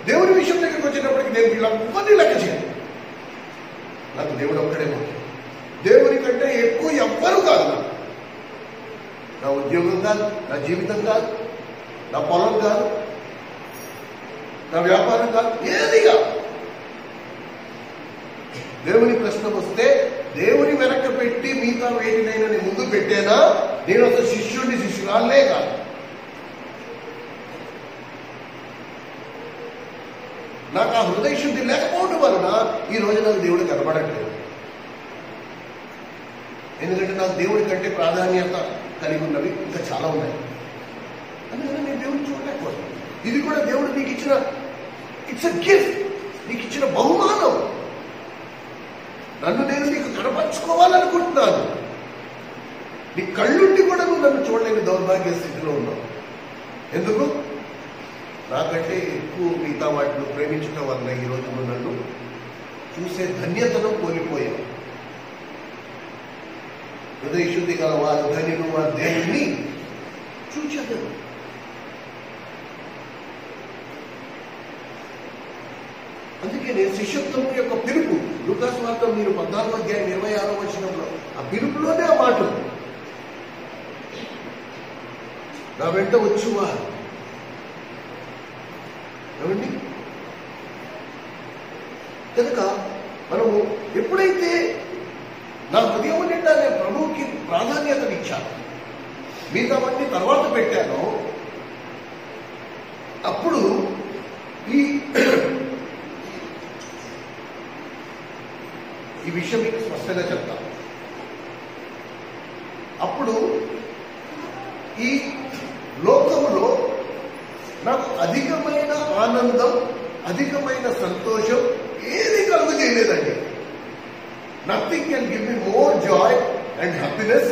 దేవుని విషయం దగ్గరికి వచ్చేటప్పటికి నేను వీళ్ళందరినీ లెక్క చేయను. నాకు దేవుడు ఒక్కడే ముఖ్యం. దేవుని కంటే ఎక్కువ ఎవ్వరూ కాదు. నాకు నా ఉద్యోగం కాదు, నా జీవితం కాదు, నా పొలం కాదు, నా వ్యాపారం కాదు, ఏది కాదు. దేవుని ప్రశ్న వస్తే దేవుని వెనక పెట్టి మిగతా వేటినైనా నేను ముందు పెట్టేనా? నేను అసలు శిష్యుడిని, శిష్యురాలనే కాదు. నాకు ఆ హృదయ శుద్ధి లేకపోవడం వలన ఈ రోజు నాకు దేవుడు కనబడట్లేదు. ఎందుకంటే నాకు దేవుడి కంటే ప్రాధాన్యత కలిగి ఉన్నవి ఇంకా చాలా ఉన్నాయి. అందుకని నేను దేవుడిని చూడలేకపోతున్నాను. ఇది కూడా దేవుడు నీకు ఇచ్చిన, ఇట్స్ ఎ గిఫ్ట్, నీకు ఇచ్చిన బహుమానం. నన్ను నేను నీకు కనపరుచుకోవాలనుకుంటున్నాను. నీ కళ్ళుండి కూడా నువ్వు నన్ను చూడలేని దౌర్భాగ్య స్థితిలో ఉన్నావు. ఎందుకు? నాకంటే ఎక్కువ మిగతా వాటిని ప్రేమించటం వల్ల ఈరోజు నువ్వు నన్ను చూసే ధన్యతను కోల్పోయావు. హృదయ శుద్ధి గల వారు ధన్యులు, వారు దేవుణ్ణి చూచెదరు. అందుకే నేను శిష్యత్వం యొక్క పిలుపు, లూకాసు వార్త మీరు 14:26 ఆ పిలుపులోనే ఆ మాట, నా వెంట వచ్చువా. ఏమండి? కనుక మనము ఎప్పుడైతే నా హృదయం నిండా నేను ప్రభువుకి ప్రాధాన్యతనిచ్చాను, మిగతావన్నీ తర్వాత పెట్టానో, అప్పుడు ఈ విషయం మీకు స్పష్టంగా చెప్తాను. అప్పుడు ఈ లోకములో నాకు అధికమైన ఆనందం, అధికమైన సంతోషం ఏది కలుగు చేయలేదండి. Nothing can give me more joy and happiness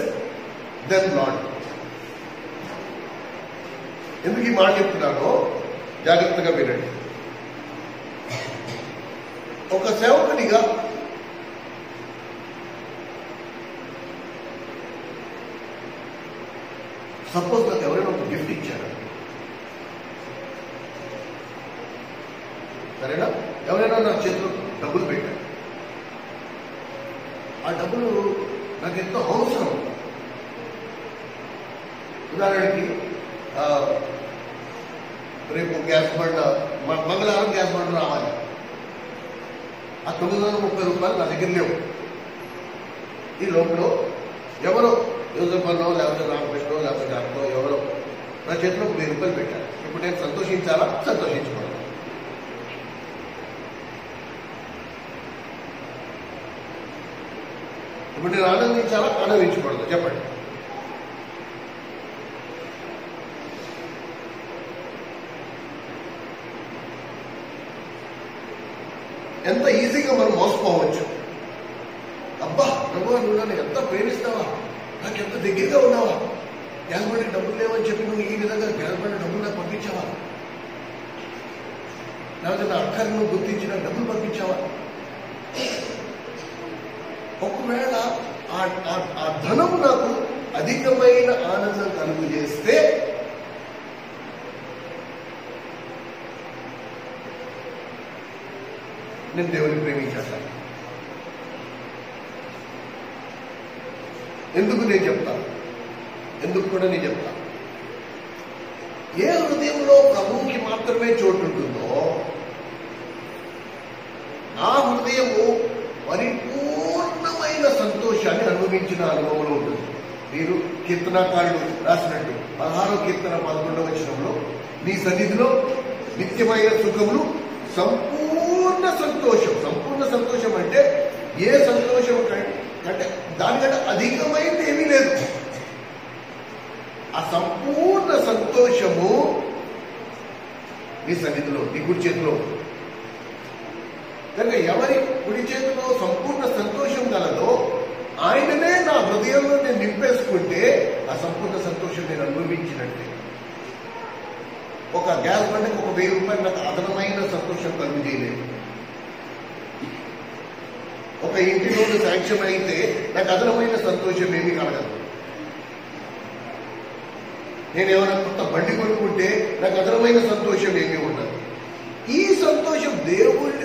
than Lord. ఎందుకు ఈ మాట చెప్తున్నానో జాగ్రత్తగా వినండి. ఒక సేవకునిగా సపోజ్ నాకు ఎవరైనా ఒక గిఫ్ట్ ఇచ్చారు, సరేనా? ఎవరైనా నా చేతిలో డబ్బులు పెట్టారు, ఆ డబ్బులు నాకు ఎంతో అవసరం. ఉదాహరణకి రేపు గ్యాస్ బండ, మంగళవారం గ్యాస్ బండ రావాలి, ఆ 930 రూపాయలు నా దగ్గర లేవు. ఈ లోపల ఎవరో యూజర్పన్నో లేకపోతే రామకృష్ణో లేకపోతే అర్థో ఎవరో నా చేతిలో 1000 రూపాయలు పెట్టారు. ఇప్పుడు నేను సంతోషించాలా? సంతోషించకూడదు. ఇప్పుడు నేను ఆనందించాలా? ఆనందించకూడదు? చెప్పండి. ఎంత ఈజీగా మనం మోసపోవచ్చు. అబ్బా ప్రభు, నువ్వు నన్ను ఎంత ప్రేమిస్తావా, నాకు ఎంత దగ్గరగా ఉన్నావా, గ్యాస్ బండికి డబ్బులు లేవని చెప్పి నువ్వు ఈ విధంగా గ్యాస్ బండి డబ్బులు నాకు పంపించావా, లేకపోతే నా అక్కని నువ్వు గుర్తించిన డబ్బులు పంపించావా? ఒకవేళ ఆ ధనము నాకు అధికమైన ఆనందం కలుగు చేస్తే నేను దేవుని ప్రేమించేస్తాను. ఎందుకు నేను చెప్తాను, ఎందుకు కూడా నేను చెప్తాను. ఏ హృదయంలో ప్రభువుకి మాత్రమే చోటు ఉంటుందో ఆ హృదయము పరిపూర్ణమైన సంతోషాన్ని అనుభవించిన అనుభవంలో ఉంటుంది. మీరు కీర్తనాకారుడు రాసినట్టు 16వ కీర్తన 11వ వచనంలో నీ సన్నిధిలో నిత్యమైన సుఖములు, సంపూర్ణ సంతోషం. సంపూర్ణ సంతోషం అంటే ఏ సంతోషం అంటే దానికంటే అధికమైనది ఏమీ లేదు. ఆ సంపూర్ణ సంతోషము నీ సన్నిధిలో, నీ కుడి చేతిలో. కనుక ఎవరి కుడి చేతిలో సంపూర్ణ సంతోషం కలదో ఆయననే నా హృదయంలో నేను నింపేసుకుంటే ఆ సంపూర్ణ సంతోషం నేను అనుభవించినట్టే. ఒక గ్యాస్ బండికి ఒక 1000 రూపాయలు నాకు అదనమైన సంతోషం కలుగు చేయలేదు. ఒక ఇంటి లోన్ శాంక్షన్ అయితే నాకు అదనమైన సంతోషం ఏమీ కలగదు. నేను ఏమైనా కొత్త బండి కొనుక్కుంటే నాకు అదనమైన సంతోషం ఏమీ ఉండదు. ఈ సంతోషం దేవుడు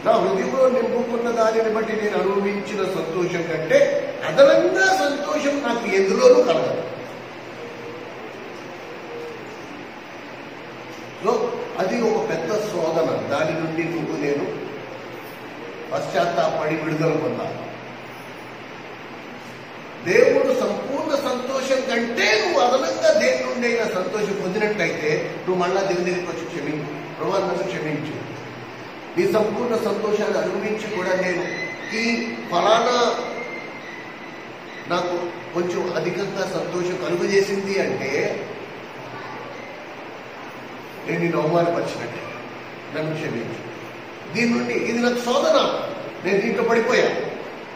నా హృదయంలో నింపుకున్న దానిని బట్టి నేను అనుభవించిన సంతోషం కంటే అదనంగా సంతోషం నాకు ఎందులోనూ కలగదు. అది ఒక పెద్ద శోధన. దాని నుండి నేను పశ్చాత్తాపడి విడుదల పొందాలి. దేవుడు సంపూర్ణ సంతోషం కంటే నువ్వు అదనంగా దేని నుండి అయినా సంతోషం పొందినట్లయితే నువ్వు మళ్ళా దేవుని దగ్గరికి వచ్చి క్షమించు, ప్రభువా నన్ను క్షమించు, నీ సంపూర్ణ సంతోషాన్ని అనుభవించి కూడా నేను ఈ ఫలానా నాకు కొంచెం అధికంగా సంతోషం కలుగజేసింది అంటే నేను నిన్ను అవమానపరిచినట్టే, నన్ను క్షమించు. దీని నుండి ఇది నాకు శోధన, నేను దీంట్లో పడిపోయా,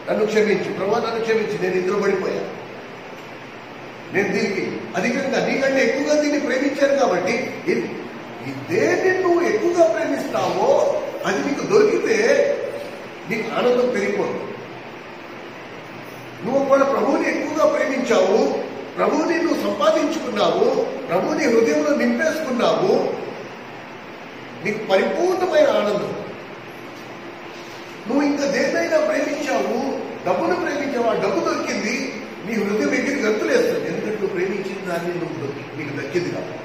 నన్ను క్షమించు ప్రభువా, నన్ను క్షమించు, నేను ఇందులో పడిపోయా, నేను దీనికి అధికంగా నీకంటే ఎక్కువగా దీన్ని ప్రేమించాను కాబట్టి దేన్ని నువ్వు ఎక్కువగా ప్రేమిస్తావో అది నీకు దొరికితే నీకు ఆనందం పెరిగిపోదు. నువ్వు కూడా ప్రభువుని ఎక్కువగా ప్రేమించావు, ప్రభువుని నువ్వు సంపాదించుకున్నావు, ప్రభువుని హృదయంలో నింపేసుకున్నావు, నీకు పరిపూర్ణమైన ఆనందం. నువ్వు ఇంకా దేన్నైనా ప్రేమించావు, డబ్బును ప్రేమించావు, ఆ డబ్బు దొరికింది, నీ హృదయం ఎగిరి గంతులేస్తుంది. ఎందుకంటే నువ్వు ప్రేమించిన దాన్ని నీకు దక్కింది కాబట్టి.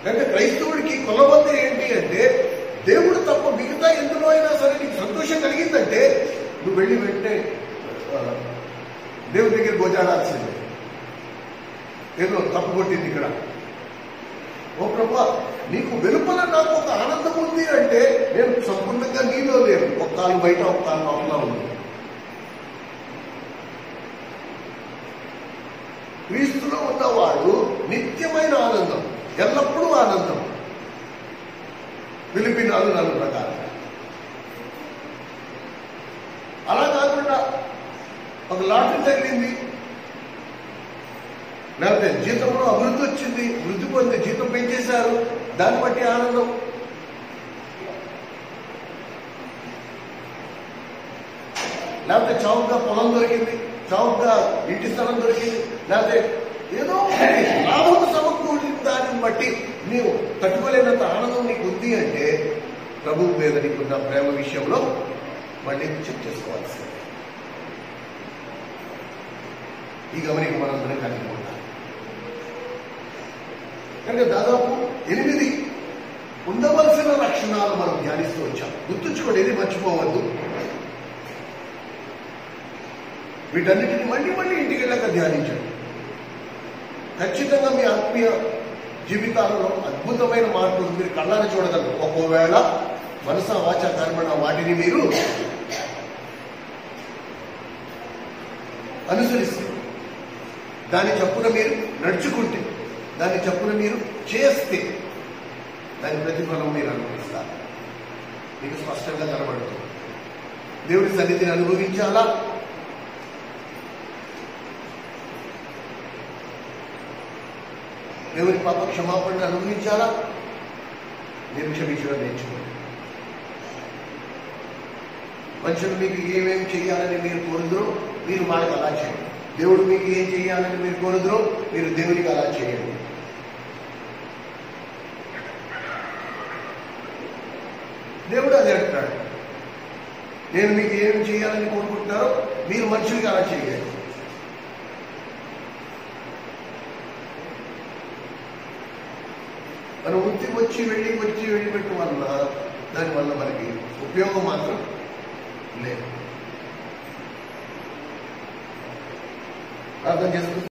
కనుక క్రైస్తవుడికి కొలబద్ద ఏంటి అంటే దేవుడు తప్ప మిగతా ఎందులో అయినా సరే నీకు సంతోషం కలిగిందంటే నువ్వు వెళ్ళి వెంటనే దేవుడి దగ్గర గోజాడాల్సిందే. ఏదో తప్పు కొట్టింది ఇక్కడ, ఓ ప్రభా నీకు వెలుపల నాకు ఒక ఆనందం ఉంది అంటే నేను సంపూర్ణంగా నీలో లేను, ఒక కాలు బయట ఒక కాలు లోపల ఉంది. క్రీస్తులో ఉన్నవాడు నిత్యమైన ఆనందం, ఎల్లప్పుడూ ఆనందం. ఫిలిప్పీ 4:4 ప్రకారం. అలా కాకుండా ఒక లాటరీ తగిలింది, లేకపోతే జీతంలో అభివృద్ధి వచ్చింది, వృద్ధి పొంది జీతం పెంచేశారు, దాన్ని బట్టి ఆనందం. లేకపోతే చౌకగా పొలం దొరికింది, చౌకగా ఇంటి స్థలం దొరికింది, లేకపోతే ఏదో లాభం సమకూడిన దానిని బట్టి నీవు తట్టుకోలేనంత ఆనందం నీకు ఉంది అంటే ప్రభువు మీద నీకున్న ప్రేమ విషయంలో మళ్ళీ చెక్ చేసుకోవాల్సింది. ఈ గమనిక మనందరం కలిగి ఉండాలి. కనుక దాదాపు 8 ఉండవలసిన లక్షణాలు మనం ధ్యానిస్తూ వచ్చాం. గుర్తుంచుకోండి, ఇది మర్చిపోవద్దు. వీటన్నిటిని మళ్ళీ మళ్ళీ ఇంటికి వెళ్ళాక ధ్యానించండి. ఖచ్చితంగా మీ ఆత్మీయ జీవితాలలో అద్భుతమైన మార్పులు మీరు కళ్ళారా చూడగలరు. ఒకవేళ మనస వాచ కర్మణ వాటిని మీరు అనుసరిస్తే, దాని చప్పున మీరు నడుచుకుంటే, దాని చప్పున మీరు చేస్తే దాని ప్రతిఫలం మీరు అనుభవిస్తారు. మీకు స్పష్టంగా కనబడుతుంది. దేవుడి సన్నిధిని అనుభవించాలా, దేవుని పాప క్షమాపణను అనుభవించాలా, మీరు క్షమించడం నేర్చుకోండి. మనుషులు మీకు ఏమేమి చేయాలని మీరు కోరుదురో మీరు వాళ్ళకి అలా చేయండి. దేవుడు మీకు ఏం చేయాలని మీరు కోరుదురో మీరు దేవునికి అలా చేయండి. దేవుడు అదే అంటున్నాడు, నేను మీకు ఏం చేయాలని కోరుకుంటున్నారో మీరు మనుషులకి అలా చేయాలి. మనం వచ్చి వెళ్ళి పెట్టు వల్ల దానివల్ల మనకి ఉపయోగం మాత్రం లేదు. అర్థం చేసుకుంటే